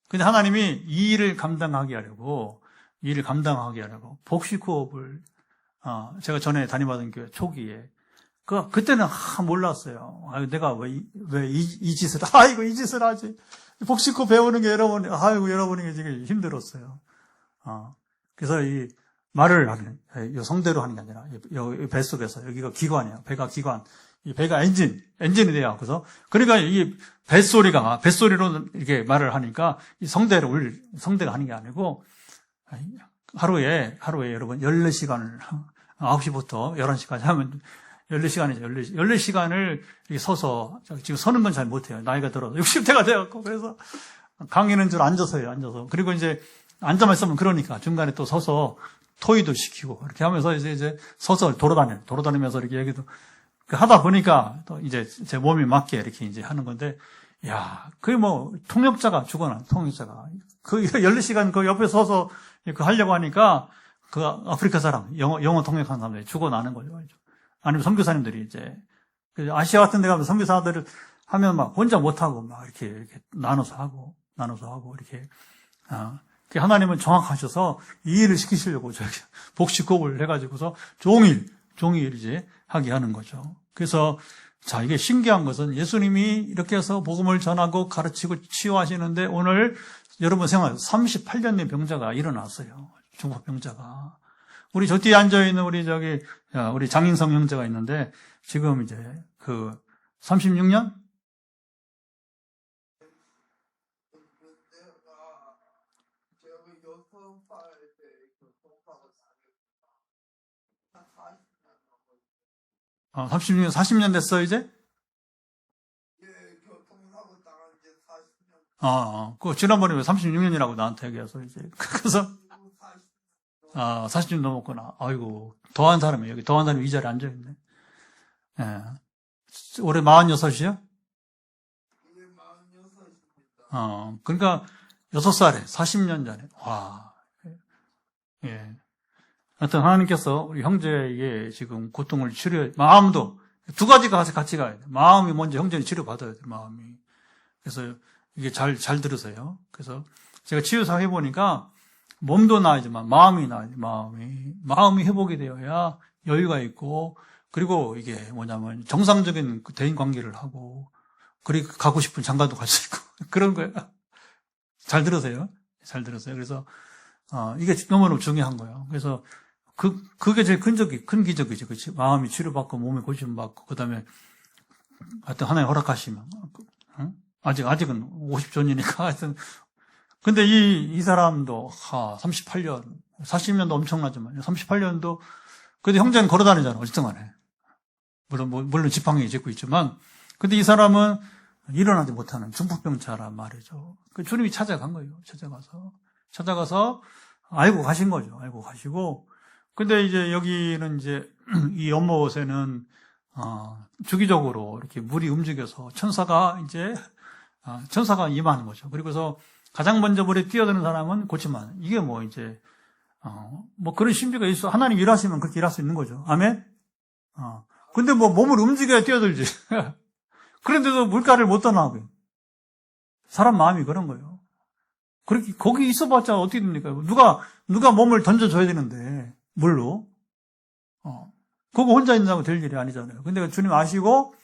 근데 하나님이 이 일을 감당하게 하려고, 복식호흡을, 제가 전에 다니던 교회 초기에, 그때는, 몰랐어요. 내가 왜 이 짓을, 이 짓을 하지. 복식호흡 배우는 게 여러분에게 지금 힘들었어요. 그래서 말을 하는, 성대로 하는 게 아니라, 뱃속에서, 여기가 기관이에요. 배가 기관. 이 배가 엔진이 돼요. 그러니까 이 뱃소리로 이렇게 말을 하니까, 이 성대가 하는 게 아니고, 하루에 여러분 14시간을, 9시부터 11시까지 하면, 14시간이죠, 14시간을 서서, 지금 서는 건 잘 못해요. 나이가 들어서. 60대가 돼갖고, 그래서, 강의는 줄 앉아서 해요. 그리고 이제, 앉아만 있으면 그러니까, 중간에 또 서서, 토의도 시키고, 이렇게 하면서 이제 서서 돌아다니면서 이렇게 얘기도, 하다 보니까, 또 이제 제 몸이 맞게 이렇게 이제 하는 건데, 그게 통역자가 죽어난, 통역자가. 14시간 그 옆에 서서 하려고 하니까, 아프리카 사람, 영어 통역하는 사람들이 죽어나는 거죠. 아니면 선교사님들이 이제, 아시아 같은 데 가면 선교사들을 하면 혼자 못하고 이렇게 나눠서 하고, 이렇게, 하나님은 정확하셔서 이 일을 시키시려고 복식호흡을 해가지고서 종일 이제 하게 하는 거죠. 그래서 이게 신기한 것은 예수님이 이렇게 해서 복음을 전하고 가르치고 치유하시는데 오늘 여러분 생각해 38년 된 병자가 일어났어요. 중국 병자가. 우리 저 뒤에 앉아있는 우리 장인성 형제가 있는데 지금 이제 36년? 아, 40년 됐어, 이제? 예, 교통사고 당한 지난번에 36년이라고 나한테 얘기해서, 이제. 그래서, 40년 넘었구나. 아이고, 더한 사람이, 여기 더한 사람이 이 자리에 앉아있네. 예. 올해 46이요? 그러니까, 6살에, 40년 전에. 와. 예. 하여튼, 하나님께서 우리 형제에게 지금 고통을 마음도, 두 가지가 같이 가야 돼. 마음이 먼저 형제に치료받아야 돼, 마음이. 그래서, 이게 잘 들으세요. 그래서, 제가 치유사 해보니까, 몸도 나아지만 마음이 나아지, 마음이 회복이 되어야 여유가 있고, 그리고 이게 뭐냐면 정상적인 대인 관계를 하고, 그리고 가고 싶은 장가도 갈 수 있고, 그런 거예요. 잘 들으세요. 잘 들으세요. 그래서, 이게 너무너무 중요한 거예요. 그래서, 그게 제일 큰 기적이죠. 그치? 마음이 치료받고, 몸이 고침받고, 그 다음에, 하여튼 하나님 허락하시면, 응? 아직은 50전이니까, 하여튼, 근데 이 사람도, 38년, 40년도 엄청나지만, 38년도, 그래도 형제는 걸어 다니잖아, 어쨌든 간에. 물론 지팡이 짓고 있지만, 근데 이 사람은 일어나지 못하는 중풍병자란 말이죠. 그 주님이 찾아간 거예요, 찾아가서, 알고 가신 거죠, 알고 가시고. 근데 이제 여기는 이제, 이 연못에는, 주기적으로 이렇게 물이 움직여서 천사가 임하는 거죠. 그리고서 가장 먼저 물에 뛰어드는 사람은 고치만. 이게 뭐 이제, 그런 신비가 있어. 하나님 일하시면 그렇게 일할 수 있는 거죠. 아멘? 근데 뭐 몸을 움직여야 뛰어들지. 그런데도 물가를 못 떠나고. 사람 마음이 그런 거예요. 그렇게, 거기 있어봤자 어떻게 됩니까? 누가 몸을 던져줘야 되는데, 물로. 그거 혼자 있는다고 될 일이 아니잖아요. 근데 주님 아시고,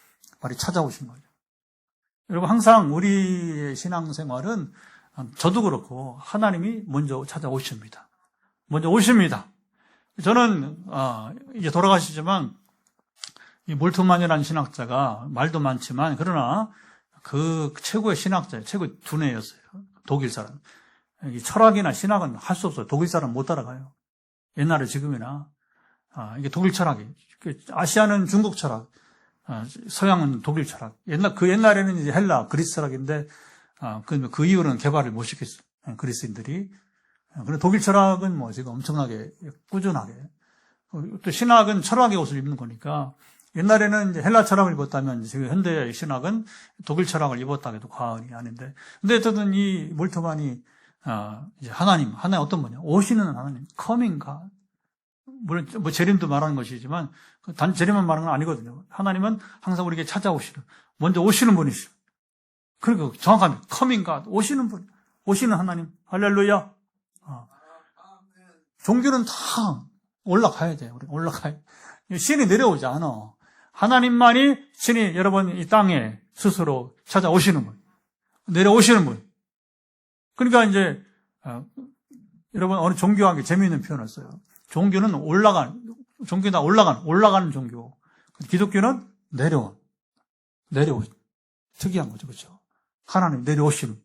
빨리 찾아오신 거죠. 여러분, 항상 우리의 신앙생활은 저도 그렇고 하나님이 먼저 찾아오십니다. 먼저 오십니다. 저는 이제 돌아가시지만 이 몰트만이라는 신학자가 말도 많지만 그러나 그 최고의 신학자예요. 최고의 두뇌였어요. 독일 사람. 이 철학이나 신학은 할 수 없어요. 독일 사람 못 따라가요. 옛날에 지금이나 이게 독일 철학이. 아시아는 중국 철학, 서양은 독일 철학. 옛날에는 이제 헬라, 그리스 철학인데 그 이후로는 개발을 못 시켰어요. 그리스인들이. 그런데 독일 철학은 뭐 지금 엄청나게 꾸준하게. 또 신학은 철학의 옷을 입는 거니까 옛날에는 이제 헬라 철학을 입었다면 지금 현대의 신학은 독일 철학을 입었다 해도 과언이 아닌데. 근데 어쨌든 이 몰트만이 이제 하나님 어떤 분이냐? 오시는 하나님, coming God. 물론 뭐 재림도 말하는 것이지만 단 재림만 말하는 건 아니거든요. 하나님은 항상 우리에게 찾아오시는, 먼저 오시는 분이시죠. 그리고 정확하게 coming God, 오시는 분, 오시는 하나님. 할렐루야. 종교는 다 올라가야 돼요. 우리 올라가야 돼. 신이 내려오지 않아. 하나님만이 신이 여러분 이 땅에 스스로 찾아오시는 분, 내려오시는 분. 그러니까 이제 여러분 어느 종교학에 재미있는 표현을 써요. 종교는 종교는 올라가는 종교. 기독교는 내려온. 특이한 거죠, 그렇죠? 하나님 내려오시는.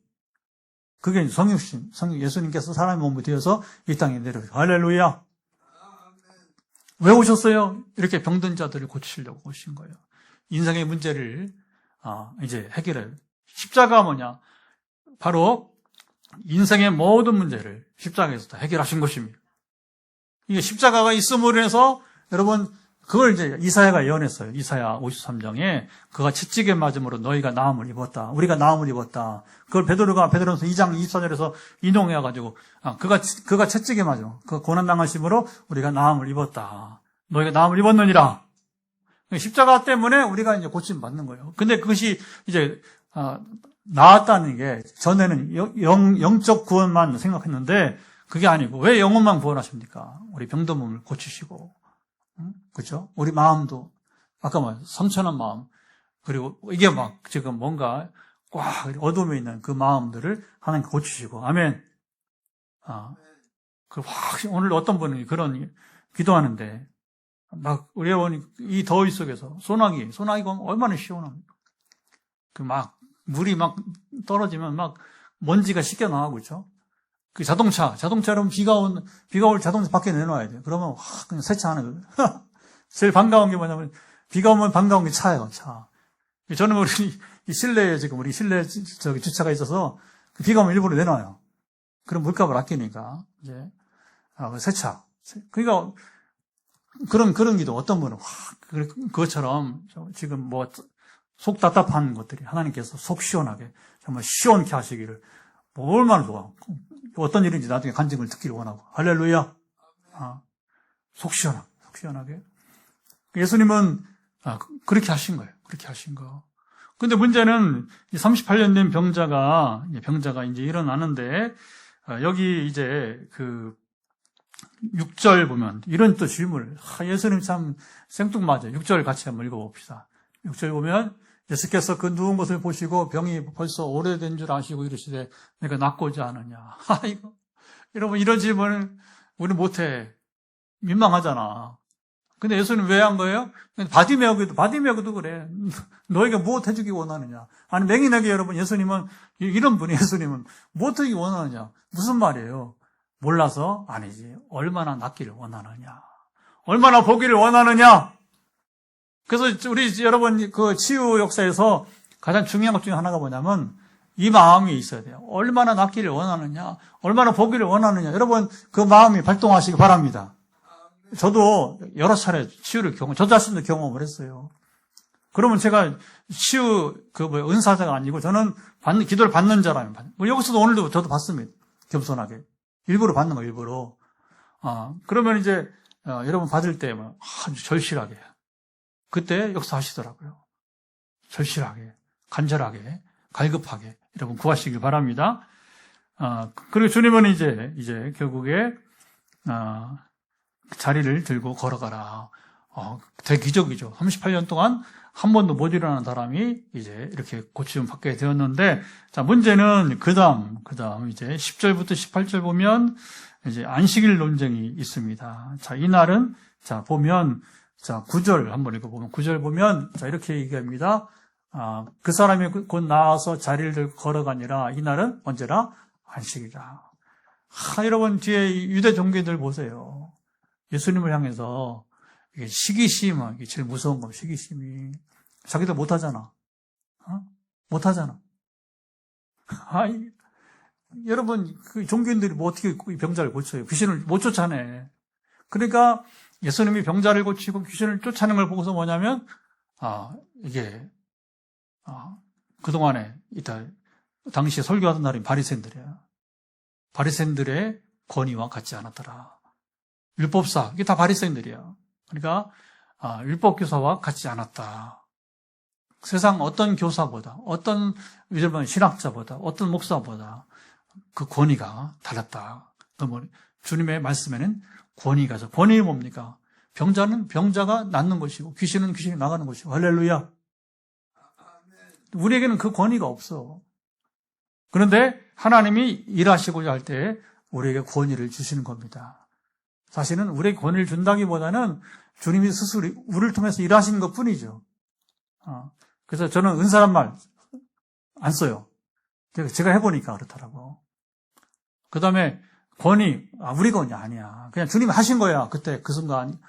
그게 성육신, 예수님께서 사람의 몸이 되어서 이 땅에 내려오시고. 할렐루야. 왜 오셨어요? 이렇게 병든 자들을 고치시려고 오신 거예요. 인생의 문제를 이제 해결해요. 십자가 뭐냐? 바로 인생의 모든 문제를 십자가에서 다 해결하신 것입니다. 이게 십자가가 있음으로 해서 여러분 그걸 이제 이사야가 예언했어요. 이사야 53장에 그가 채찍에 맞음으로 너희가 나음을 입었다. 우리가 나음을 입었다. 그걸 베드로서 2장 24절에서 인용해가지고 그가 채찍에 맞음, 그 고난당하심으로 우리가 나음을 입었다. 너희가 나음을 입었느니라. 십자가 때문에 우리가 이제 고침 받는 거예요. 근데 그것이 이제 나았다는 게 전에는 영적 구원만 생각했는데 그게 아니고 왜 영혼만 구원하십니까? 우리 병든 몸을 고치시고. 그렇죠? 우리 마음도 아까 말 성천한 마음 그리고 이게 막 지금 뭔가 꽉 어둠에 있는 그 마음들을 하나님 고치시고 아멘. 오늘 어떤 분이 그런 기도하는데 막 우리 어머니 이 더위 속에서 소나기가 얼마나 시원합니까? 그 막 물이 막 떨어지면 막 먼지가 씻겨 나가고 그렇죠? 그 자동차로 비가 올 자동차 밖에 내놔야 돼요. 그러면 그냥 세차하는 거예요. 제일 반가운 게 뭐냐면 비가 오면 반가운 게 차예요, 차. 저는 우리 실내에 지금 우리 실내 주차가 있어서 비가 오면 일부러 내놔요. 그럼 물값을 아끼니까, 이제, 세차. 그러니까, 그런 기도 어떤 분은, 그것처럼, 지금 뭐, 속 답답한 것들이 하나님께서 속 시원하게, 정말 시원케 하시기를, 뭐 얼마나 좋아. 어떤 일인지 나중에 간증을 듣기를 원하고. 할렐루야. 속 시원하게. 예수님은, 그렇게 하신 거예요. 그렇게 하신 거. 근데 문제는 38년 된 병자가 이제 일어나는데, 여기 이제 6절 보면 이런 또 질문을, 예수님 참 생뚱맞아요. 6절 같이 한번 읽어봅시다. 6절 보면 예수께서 그 누운 것을 보시고 병이 벌써 오래된 줄 아시고 이르시되 내가 낫고자 하느냐. 이거 여러분 이런 질문을 우리 못해. 민망하잖아. 근데 예수님 왜 한 거예요? 바디메어도 그래. 너에게 무엇 해주기 원하느냐. 아니 맹인에게 여러분 예수님은 이런 분이 예수님은 무엇 해주기 원하느냐. 무슨 말이에요? 몰라서 아니지. 얼마나 낫기를 원하느냐. 얼마나 보기를 원하느냐. 그래서 우리 여러분 그 치유 역사에서 가장 중요한 것 중에 하나가 뭐냐면 이 마음이 있어야 돼요. 얼마나 낫기를 원하느냐. 얼마나 보기를 원하느냐. 여러분 그 마음이 발동하시기 바랍니다. 저도 여러 차례 치유를 저 자신도 경험을 했어요. 그러면 제가 치유 은사자가 아니고 저는 기도를 받는 자라면 여기서도 오늘도 저도 받습니다. 겸손하게. 일부러 받는 거, 일부러. 그러면 이제, 여러분 받을 때, 아주 절실하게. 그때 역사하시더라고요. 절실하게, 간절하게, 갈급하게. 여러분 구하시길 바랍니다. 그리고 주님은 이제 결국에, 자리를 들고 걸어가라. 대기적이죠. 38년 동안 한 번도 못 일어나는 사람이 이제 이렇게 고침을 받게 되었는데, 자, 문제는 그 다음 이제 10절부터 18절 보면 이제 안식일 논쟁이 있습니다. 자, 이날은, 자, 보면, 자, 9절 한번 읽어보면, 9절 보면, 자, 이렇게 얘기합니다. 그 사람이 곧 나와서 자리를 들고 걸어가니라. 이날은 언제라? 안식이라. 여러분, 뒤에 유대 종교들 보세요. 예수님을 향해서 시기심, 이게 제일 무서운 거, 시기심이. 자기들 못하잖아. 못하잖아. 여러분, 그 종교인들이 뭐 어떻게 병자를 고쳐요? 귀신을 못 쫓아내. 그러니까 예수님이 병자를 고치고 귀신을 쫓아내는 걸 보고서 뭐냐면, 이게, 그동안에, 당시에 설교하던 날인 바리새인들이야. 바리새인들의 권위와 같지 않았더라. 율법사, 이게 다 바리새인들이야. 그러니까 율법교사와 같지 않았다. 세상 어떤 교사보다, 어떤 신학자보다, 어떤 목사보다 그 권위가 달랐다. 주님의 말씀에는 권위가 있어. 권위는 뭡니까? 병자는 병자가 낫는 것이고 귀신은 귀신이 나가는 것이고. 할렐루야. 우리에게는 그 권위가 없어. 그런데 하나님이 일하시고자 할 때 우리에게 권위를 주시는 겁니다. 사실은 우리에게 권위를 준다기보다는 주님이 스스로 우리를 통해서 일하시는 것 뿐이죠. 그래서 저는 은사란 말 안 써요. 제가 해보니까 그렇더라고. 그 다음에 권위, 우리 권위 아니야. 그냥 주님이 하신 거야. 그때 그 순간.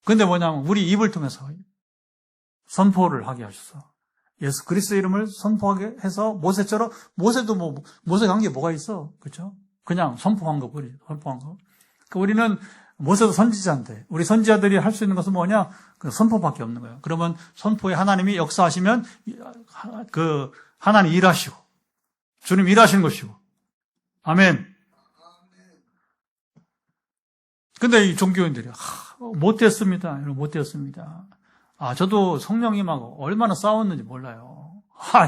근데 뭐냐면 우리 입을 통해서 선포를 하게 하셨어. 예수 그리스도 이름을 선포하게 해서 모세처럼, 모세도 모세가 한 게 뭐가 있어? 그렇죠? 그냥 선포한 거 뿐이에요. 선포한 거. 그러니까 우리는 모세도 선지자인데 우리 선지자들이 할 수 있는 것은 뭐냐? 그 선포밖에 없는 거예요. 그러면 선포에 하나님이 역사하시면 그 하나님 일하시고 주님 일하시는 것이고. 아멘. 근데 이 종교인들이 못됐습니다. 못되었습니다. 저도 성령님하고 얼마나 싸웠는지 몰라요.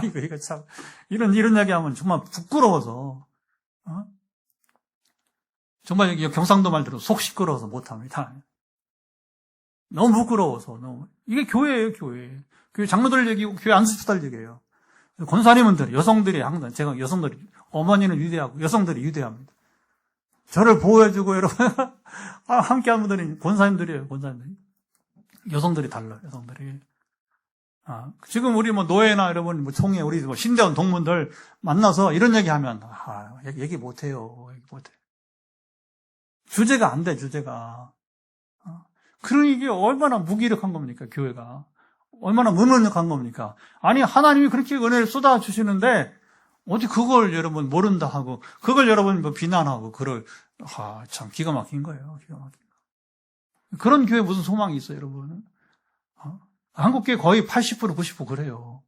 이거 참 이런 얘기하면 정말 부끄러워서. 정말 경상도 말대로 속 시끄러워서 못합니다. 너무 부끄러워서. 이게 교회예요, 교회. 교회 장로들 얘기고 교회 안수집사들 얘기예요. 권사님들, 여성들이 항상, 제가 여성들이, 어머니는 위대하고 여성들이 위대합니다. 저를 보호해주고 여러분, 함께 하는 분들이 권사님들이에요, 권사님들이. 여성들이 달라요, 여성들이. 지금 우리 노예나 여러분, 총회, 우리 신대원 동문들 만나서 이런 얘기 하면, 얘기 못해요, 얘기 못해. 주제가 안 돼, 주제가. 그러니 이게 얼마나 무기력한 겁니까, 교회가. 얼마나 무능력한 겁니까. 아니, 하나님이 그렇게 은혜를 쏟아주시는데, 어디 그걸 여러분 모른다 하고, 그걸 여러분 뭐 비난하고, 참 기가 막힌 거예요. 기가 막힌 거. 그런 교회 무슨 소망이 있어요, 여러분? 한국교회 거의 80%, 90% 그래요.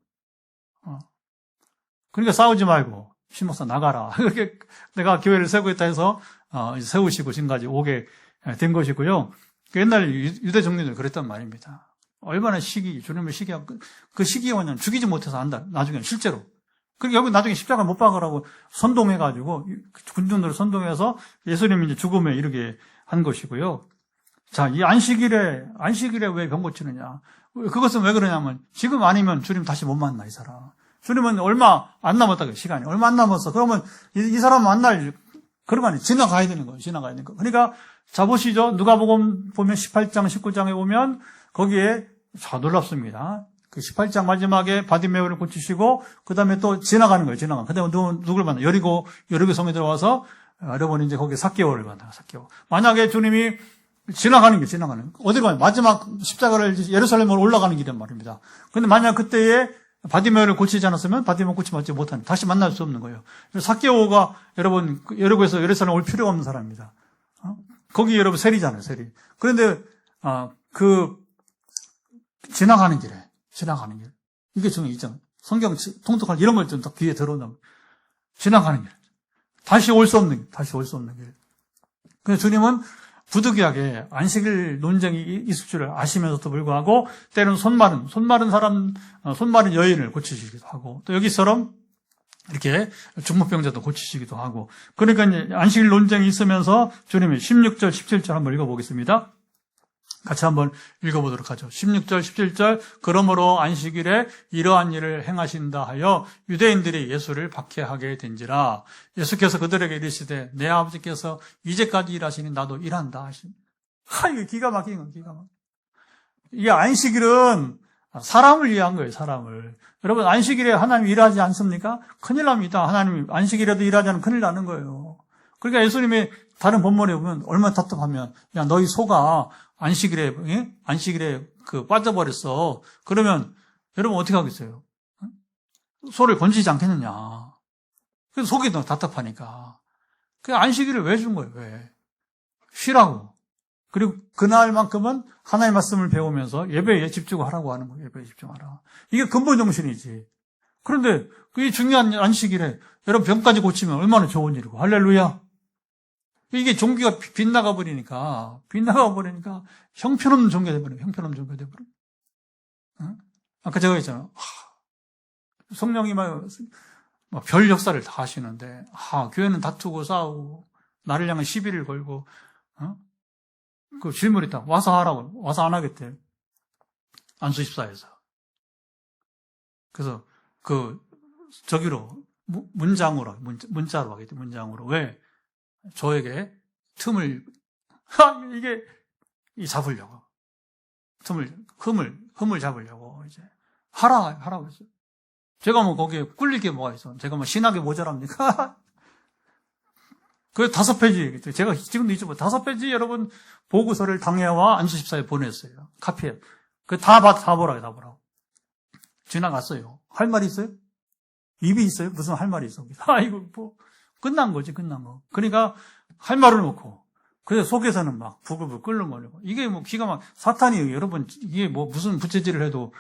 그러니까 싸우지 말고, 신목사 나가라. 그렇게 내가 교회를 세우겠다 해서, 세우시고 지금까지 오게 된 것이고요. 옛날 유대 종교들 그랬단 말입니다. 얼마나 주님의 시기가, 그 시기가 뭐냐면 죽이지 못해서 안다. 나중에는 실제로. 그리고 여기 나중에 십자가 못 박으라고 선동해가지고, 군중들을 선동해서 예수님이 이제 죽음에 이르게 한 것이고요. 자, 이 안식일에 왜 병 고치느냐. 그것은 왜 그러냐면, 지금 아니면 주님 다시 못 만나, 이 사람. 주님은 얼마 안 남았다, 시간이. 얼마 안 남았어. 그러면 이 사람 만날, 그러면 지나가야 되는 거예요. 지나가야 되는 거. 그러니까, 자, 보시죠. 누가복음 보면 18장, 19장에 보면, 거기에, 자, 놀랍습니다. 그 18장 마지막에 바디메오를 고치시고, 그 다음에 또 지나가는 거예요, 지나가. 그 다음에 누구를 만나? 여리고 성에 들어와서, 여러분 이제 거기에 삭개오를 만나요, 삭개오. 만약에 주님이 지나가는 거. 어디로 가요? 마지막 십자가를 예루살렘으로 올라가는 길이란 말입니다. 근데 만약 그때에 바디메오를 고치지 않았으면 바디메오 고치지 못하는, 다시 만날 수 없는 거예요. 삭개오가 여러분, 여리고에서 예루살렘 올 필요가 없는 사람입니다. 거기 여러분 세리잖아요, 세리. 그런데, 지나가는 길. 이게 중요하죠. 성경 통독할 이런 걸 좀 더 귀에 들어온다면. 지나가는 길. 다시 올 수 없는 길. 그래서 주님은 부득이하게 안식일 논쟁이 있을 줄 아시면서도 불구하고, 때로는 손마른 여인을 고치시기도 하고, 또 여기처럼 이렇게 중풍병자도 고치시기도 하고, 그러니까 이제 안식일 논쟁이 있으면서 주님이 16절, 17절 한번 읽어보겠습니다. 같이 한번 읽어보도록 하죠. 16절, 17절. 그러므로 안식일에 이러한 일을 행하신다 하여 유대인들이 예수를 박해하게 된지라. 예수께서 그들에게 이르시되 내 아버지께서 이제까지 일하시니 나도 일한다 하시니. 이게 기가 막힌 건 기가 막힌. 이게 안식일은 사람을 위한 거예요, 사람을. 여러분, 안식일에 하나님 일하지 않습니까? 큰일 납니다. 하나님 안식일에도 일하지 않으면 큰일 나는 거예요. 그러니까 예수님이 다른 본문에 보면 얼마나 답답하면, 야, 너희 소가 안식일에 빠져버렸어. 그러면 여러분 어떻게 하겠어요? 소를 건지지 않겠느냐. 그래서 속이 너무 답답하니까. 그 안식일을 왜 준 거예요? 왜? 쉬라고. 그리고 그날만큼은 하나님의 말씀을 배우면서 예배에 집중하라고 하는 거예요. 예배에 집중하라. 이게 근본 정신이지. 그런데 이 중요한 안식일에 여러분 병까지 고치면 얼마나 좋은 일이고. 할렐루야. 이게 종교가 빗나가 버리니까 형편없는 종교가 돼버려요. 응? 아까 제가 했잖아요. 성령이 막 별 역사를 다 하시는데, 교회는 다투고 싸우고, 나를 향해 시비를 걸고, 그 질문이 있다. 와서 하라고. 와서 안 하겠대. 안수14에서. 그래서 저기로, 문자로 하겠대. 문장으로. 왜? 저에게 틈을 잡으려고. 흠을 잡으려고 이제 하라고 했어요. 제가 뭐 거기에 꿀릴 게 뭐가 있어? 제가 뭐 신학이 모자랍니까? 그 5페이지, 제가 지금도 있죠. 5페이지 여러분 보고서를 당회와 안수14에 보냈어요. 카피에. 다 보라고. 지나갔어요. 할 말이 있어요? 입이 있어요? 무슨 할 말이 있어? 이거 끝난 거. 그러니까 할 말을 놓고, 그래서 속에서는 막 부글부글 끓는거리고. 이게 뭐 기가 막 사탄이 여러분 이게 뭐 무슨 부채질을 해도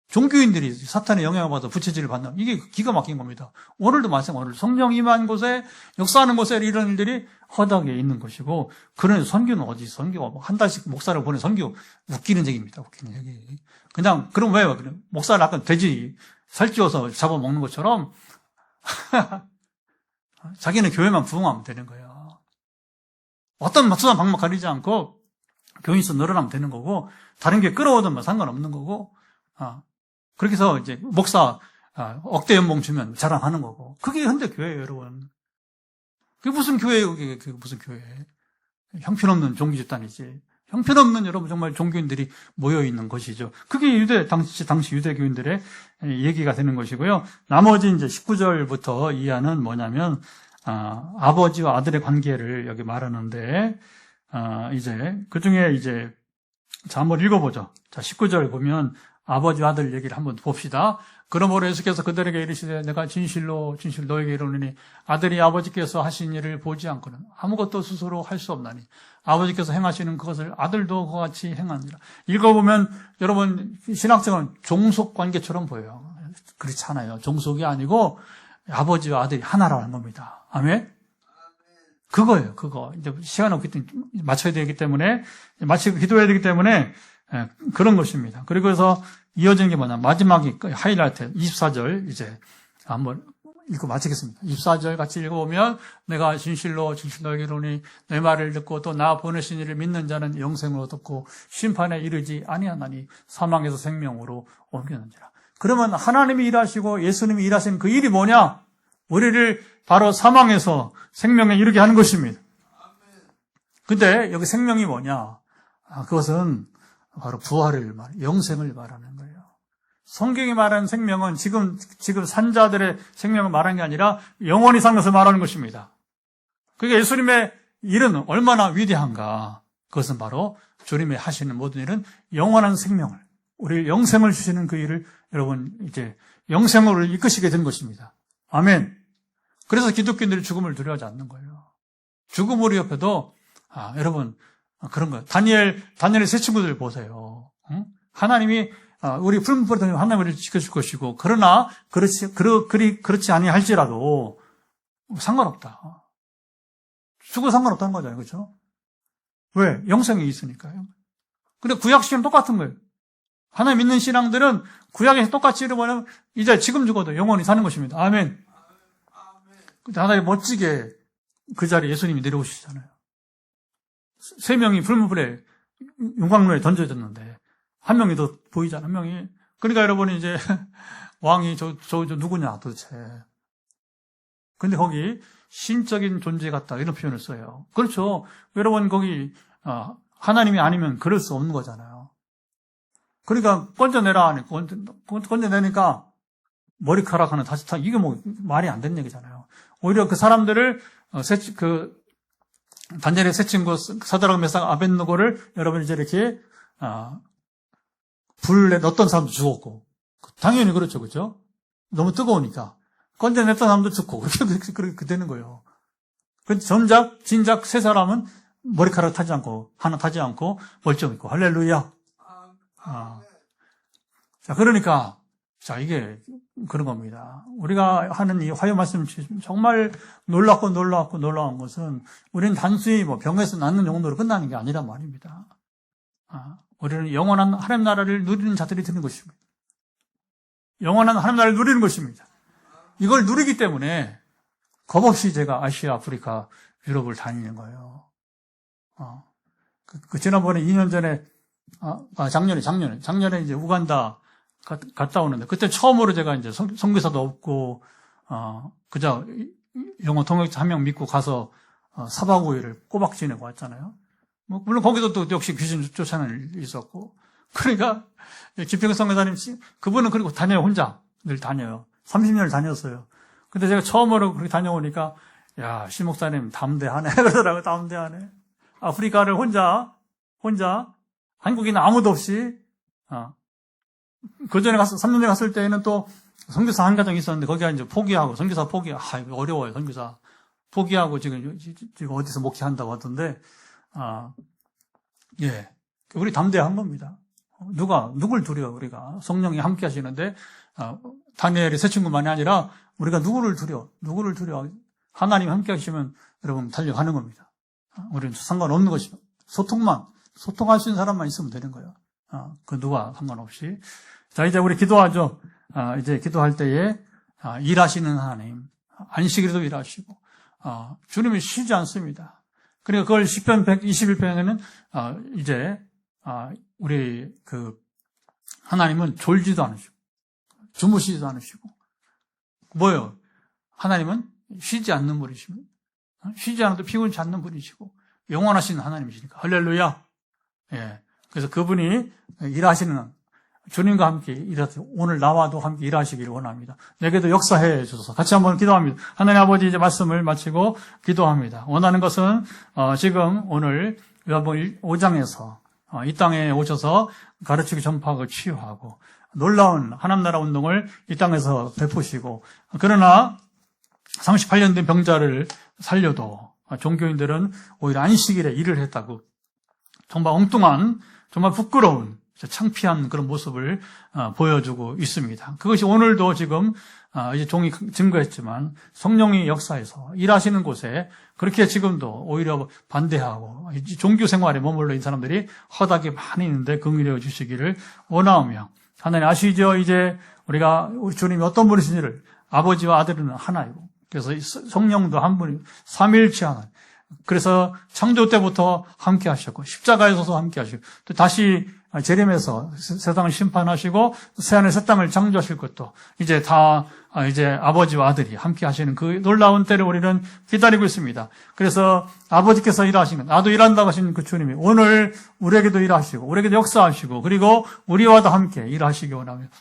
종교인들이 사탄의 영향을 받아 부채질을 받는 이게 기가 막힌 겁니다. 오늘도 마찬가지로 성령 임한 곳에 역사하는 곳에 이런 일들이 허다하게 있는 것이고, 그런 선교는 어디 선교 한 달씩 목사를 보내 선교 웃기는 얘기입니다. 웃기는 얘기. 그냥 그럼 왜 목사를 약간 돼지 살찌워서 잡아먹는 것처럼. 자기는 교회만 부흥하면 되는 거예요. 어떤 수단 방법 가리지 않고 교인수 늘어나면 되는 거고, 다른 게 끌어오든 뭐 상관없는 거고, 그렇게 해서 이제 목사 억대 연봉 주면 자랑하는 거고. 그게 현대 교회예요, 여러분. 그게 무슨 교회예요, 그게 무슨 교회예요. 형편없는 종교 집단이지. 형편없는 여러분 정말 종교인들이 모여 있는 것이죠. 그게 당시 유대 교인들의 얘기가 되는 것이고요. 나머지 이제 19절부터 이하는 뭐냐면, 아버지와 아들의 관계를 여기 말하는데, 이제, 그 중에 이제, 자, 한번 읽어보죠. 자, 19절 보면, 아버지와 아들 얘기를 한번 봅시다. 그러므로 예수께서 그들에게 이르시되 내가 진실로 너에게 이르노니 아들이 아버지께서 하신 일을 보지 않고는 아무것도 스스로 할 수 없나니 아버지께서 행하시는 그것을 아들도 그와 같이 행하니라. 읽어보면 여러분 신학생은 종속관계처럼 보여요. 그렇지 않아요. 종속이 아니고 아버지와 아들이 하나라는 겁니다. 아멘? 그거예요. 그거. 이제 시간 없기 때문에 맞춰야 되기 때문에 마치고 기도해야 되기 때문에 그런 것입니다. 그리고 해서 이어진 게 뭐냐. 마지막이 하이라이트 24절 이제 한번 읽고 마치겠습니다. 24절 같이 읽어보면 내가 진실로 너에게 이르노니 내 말을 듣고 또 나 보내신 이를 믿는 자는 영생을 얻고 심판에 이르지 아니하나니 사망에서 생명으로 옮겼느니라. 그러면 하나님이 일하시고 예수님이 일하신 그 일이 뭐냐? 우리를 바로 사망에서 생명에 이르게 하는 것입니다. 근데 여기 생명이 뭐냐? 그것은 바로 부활을 영생을 말하는 거예요. 성경이 말하는 생명은 지금 산자들의 생명을 말하는 게 아니라 영원히 사는 것을 말하는 것입니다. 그러니까 예수님의 일은 얼마나 위대한가. 그것은 바로 주님의 하시는 모든 일은 영원한 생명을, 우리 영생을 주시는 그 일을 여러분 이제 영생으로 이끄시게 된 것입니다. 아멘. 그래서 기독교인들이 죽음을 두려워하지 않는 거예요. 죽음을 옆에도 여러분 그런 거예요. 다니엘의 세 친구들 보세요. 응? 하나님이 우리 풀무불에 던지면 하나님을 지켜줄 것이고 그러나 그렇지 아니할지라도 상관없다. 죽어도 상관없다는 거잖아요. 그렇죠? 왜? 영생이 있으니까요. 근데 구약시는 똑같은 거예요. 하나님 믿는 신앙들은 구약에서 똑같이 이루면 이제 지금 죽어도 영원히 사는 것입니다. 아멘. 근데 하나님 멋지게 그 자리에 예수님이 내려오시잖아요. 세 명이 풀무불에 용광로에 던져졌는데 한 명이 더 보이잖아. 한 명이. 그러니까 여러분이 이제 왕이 저 누구냐 도대체. 근데 거기 신적인 존재 같다 이런 표현을 써요. 그렇죠. 여러분 거기 하나님이 아니면 그럴 수 없는 거잖아요. 그러니까 건져내라 하니까 건져내니까 머리카락 하나 다시 이게 뭐 말이 안 되는 얘기잖아요. 오히려 그 사람들을 다니엘의 세 친구 사드락 메삭 아벳느고를 여러분 이제 이렇게 불에 넣었던 사람도 죽었고 당연히 그렇죠, 그렇죠? 너무 뜨거우니까 건져냈던 사람도 죽고 그렇게 되는 거예요. 그 전작, 진작 세 사람은 머리카락 타지 않고 하나 타지 않고 멀쩡했고 할렐루야. 자 그러니까 자 이게 그런 겁니다. 우리가 하는 이 화요 말씀 정말 놀라운 것은 우리는 단순히 병에서 낫는 정도로 끝나는 게 아니란 말입니다. 우리는 영원한 하나님 나라를 누리는 자들이 되는 것입니다. 영원한 하나님 나라를 누리는 것입니다. 이걸 누리기 때문에 겁없이 제가 아시아, 아프리카, 유럽을 다니는 거예요. 지난번에 2년 전에 작년에 이제 우간다 갔다 오는데 그때 처음으로 제가 이제 선교사도 없고 그저 영어 통역자 한 명 믿고 가서 4박 5일을 꼬박 지내고 왔잖아요. 물론 거기도 또 역시 귀신 쫓아내는 일이 있었고 그러니까 김평 선교사님 그분은 그리고 다녀요. 혼자 늘 다녀요. 30년을 다녔어요. 근데 제가 처음으로 그렇게 다녀오니까 야, 시 목사님 담대하네 그러더라고요. 담대하네. 아프리카를 혼자 한국인 아무도 없이 그 전에 3년 전에 갔을 때에는 또 선교사 한 가정이 있었는데 거기가 이제 포기하고 선교사 이거 어려워요. 선교사 포기하고 지금 어디서 목회한다고 하던데 예, 우리 담대한 겁니다. 누굴 두려워 우리가 성령이 함께 하시는데 다니엘의 세 친구만이 아니라 우리가 누구를 두려워 하나님 함께 하시면 여러분 달려가는 겁니다. 우리는 상관없는 것이죠. 소통할 수 있는 사람만 있으면 되는 거예요. 그 누가 상관없이. 자, 이제 우리 기도하죠. 이제 기도할 때에 일하시는 하나님, 안식일도 일하시고 주님이 쉬지 않습니다. 그러니까 그걸 시편 121편에는 이제 우리 하나님은 졸지도 않으시고 주무시지도 않으시고 뭐예요? 하나님은 쉬지 않는 분이십니다. 쉬지 않아도 피곤치 않는 분이시고 영원하신 하나님이시니까 할렐루야. 예. 그래서 그분이 일하시는 주님과 함께 일하세요. 오늘 나와도 함께 일하시기를 원합니다. 내게도 역사해 주소서. 같이 한번 기도합니다. 하나님 아버지 이제 말씀을 마치고 기도합니다. 원하는 것은 지금 오늘 요한복음 5장에서 이 땅에 오셔서 가르치고 전파하고 치유하고 놀라운 하나님 나라 운동을 이 땅에서 베푸시고, 그러나 38년 된 병자를 살려도 종교인들은 오히려 안식일에 일을 했다고, 정말 엉뚱한, 정말 부끄러운, 창피한 그런 모습을 보여주고 있습니다. 그것이 오늘도 지금 이제 종이 증거했지만 성령이 역사에서 일하시는 곳에 그렇게 지금도 오히려 반대하고 종교 생활에 머물러 있는 사람들이 허다하게 많이 있는데 긍휼히 주시기를 원하오며, 하나님 아시죠? 이제 우리 주님이 어떤 분이신지를, 아버지와 아들은 하나이고, 그래서 성령도 한 분이 삼위일체 하나. 그래서 창조 때부터 함께 하셨고 십자가에서도 함께 하시고 또 다시 재림에서 세상을 심판하시고 새하늘 새 땅을 창조하실 것도 이제 다 이제 아버지와 아들이 함께 하시는 그 놀라운 때를 우리는 기다리고 있습니다. 그래서 아버지께서 일하시는, 나도 일한다고 하시는 그 주님이 오늘 우리에게도 일하시고 우리에게도 역사하시고 그리고 우리와도 함께 일하시기 원합니다.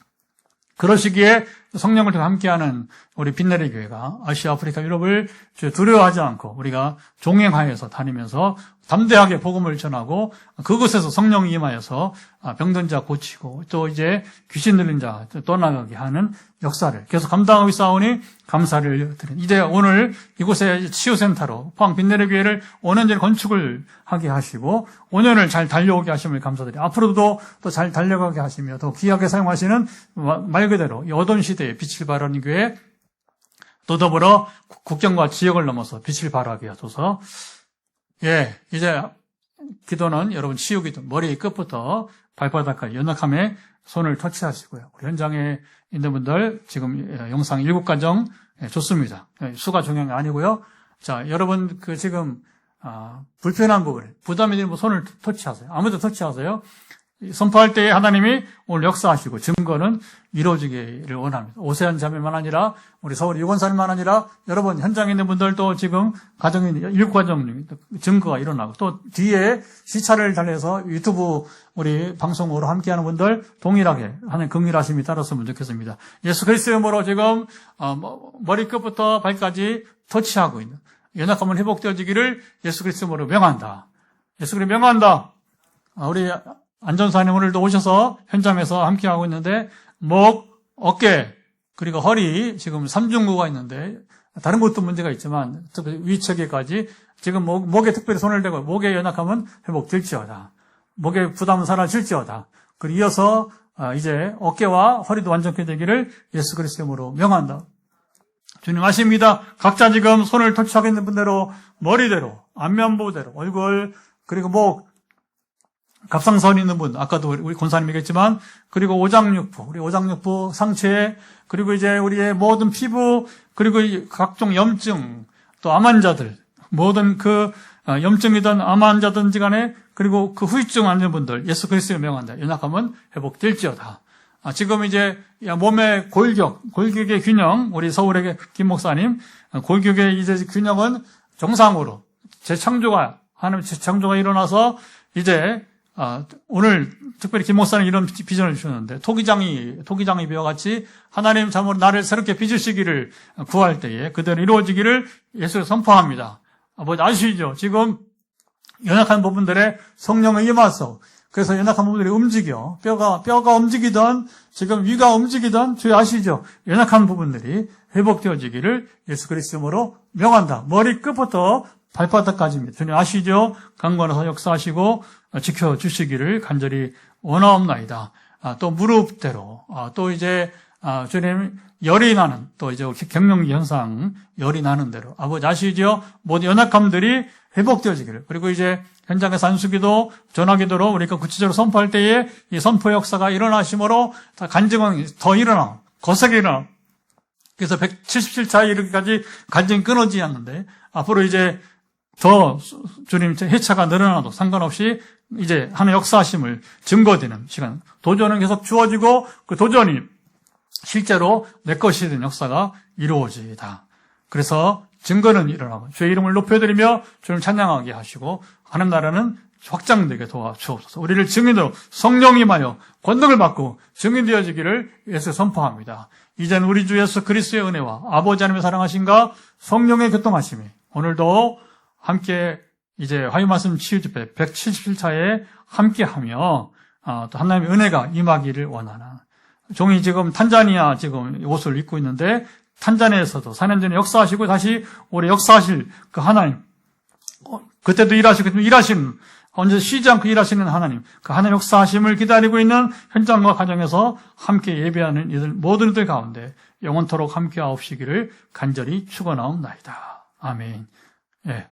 그러시기에 성령을 통해 함께하는 우리 빛나리 교회가 아시아, 아프리카, 유럽을 두려워하지 않고 우리가 종행하여서 다니면서 담대하게 복음을 전하고 그곳에서 성령이 임하여서 병든 자 고치고 또 이제 귀신 들린 자 떠나가게 하는 역사를 계속 감당하고 있사오니 감사를 드립니다. 이제 오늘 이곳에 치유센터로 포항 빛나리 교회를 5년 전에 건축을 하게 하시고 5년을 잘 달려오게 하심을 감사드립니다. 앞으로도 또 잘 달려가게 하시며 더 귀하게 사용하시는 말 그대로 이 어두운 시대에 빛을 발하는 교회, 또 더불어 국경과 지역을 넘어서 빛을 발하게 하소서. 이제 기도는 여러분 치유 기도, 머리 끝부터 발바닥까지 연약함에 손을 터치하시고요. 우리 현장에 있는 분들 지금 영상 7가정 좋습니다. 수가 중요한 게 아니고요. 자, 여러분 지금 불편한 부분에 부담이 되는 손을 터치하세요. 아무도 터치하세요. 선포할 때 하나님이 오늘 역사하시고 증거는 이루어지기를 원합니다. 오세한 자매만 아니라 우리 서울 유건사님만 아니라 여러분 현장에 있는 분들도 지금 가정에 7가정 증거가 일어나고 또 뒤에 시차를 달래서 유튜브 우리 방송으로 함께하는 분들 동일하게 하나님 긍휼하심이 따랐으면 좋겠습니다. 예수 그리스도의 이름으로 지금 머리끝부터 발까지 터치하고 있는 연약함은 회복되어지기를 예수 그리스도의 이름으로 명한다. 예수 그리스도 명한다. 우리 안전사님 오늘도 오셔서 현장에서 함께하고 있는데 목, 어깨, 그리고 허리 지금 3중구가 있는데 다른 것도 문제가 있지만 특히 위체계까지 지금 목에 특별히 손을 대고 목에 연약함은 회복될지어다. 목에 부담은 사라질지어다. 그리고 이어서 이제 어깨와 허리도 완전케 되기를 예수 그리스도의 이름으로 명한다. 주님 아십니다. 각자 지금 손을 터치하고 있는 분대로 머리대로, 안면부대로, 얼굴, 그리고 목, 갑상선 있는 분, 아까도 우리 권사님 얘기했지만, 그리고 오장육부, 우리 오장육부 상체, 그리고 이제 우리의 모든 피부, 그리고 각종 염증, 또 암 환자들, 모든 그 염증이든 암 환자든지 간에, 그리고 그 후유증 환자 분들, 예수 그리스도의 명한다. 연약함은 회복될지어다. 지금 이제 몸의 골격의 균형, 우리 서울의 김 목사님, 골격의 이제 균형은 정상으로 하나님 재창조가 일어나서 이제 오늘 특별히 김 목사님 이런 비전을 주셨는데 토기장이 비와 같이 하나님 참으로 나를 새롭게 빚으시기를 구할 때에 그대로 이루어지기를 예수를 선포합니다. 아버지 아시죠? 지금 연약한 부분들에 성령의 임하소. 그래서 연약한 부분들이 움직여 뼈가 움직이던 지금 위가 움직이던 주여 아시죠? 연약한 부분들이 회복되어지기를 예수 그리스도로 명한다. 머리 끝부터 발바닥까지입니다. 주님 아시죠? 강건하사 역사하시고 지켜주시기를 간절히 원하옵나이다. 또 무릎대로 또 이제 주님 열이 나는 또 이제 갱년기 현상 열이 나는 대로 아버지 아시죠? 모든 연약함들이 회복되어지기를 그리고 이제 현장의 산수기도 전화기도로 우리가 구체적으로 선포할 때에 이 선포 역사가 일어나심으로 간증은 더 일어나 거세게 일어나. 그래서 177차에 이르기까지 간증이 끊어지지 않는데 앞으로 이제 더 주님 회차가 늘어나도 상관없이 이제 하나의 역사하심을 증거되는 시간. 도전은 계속 주어지고 그 도전이 실제로 내 것이 된 역사가 이루어지다. 그래서 증거는 일어나고 주의 이름을 높여드리며 주님 찬양하게 하시고 하는 나라는 확장되게 도와주옵소서. 우리를 증인으로 성령이 임하여 권능을 받고 증인되어지기를 예수 선포합니다. 이제는 우리 주 예수 그리스도의 은혜와 아버지 하나님의 사랑하심과 성령의 교통하심이 오늘도 함께 이제 화요말씀 치유집회 177차에 함께하며 또 하나님의 은혜가 임하기를 원하는 종이 지금 탄자니아 지금 옷을 입고 있는데 탄자니아에서도 4년 전에 역사하시고 다시 올해 역사하실 그 하나님, 그때도 일하시고 일하시는, 언제 쉬지 않고 일하시는 하나님, 그 하나님 역사하심을 기다리고 있는 현장과 가정에서 함께 예배하는 이들 모든 이들 가운데 영원토록 함께 하옵시기를 간절히 축원하옵나이다. 아멘. 예.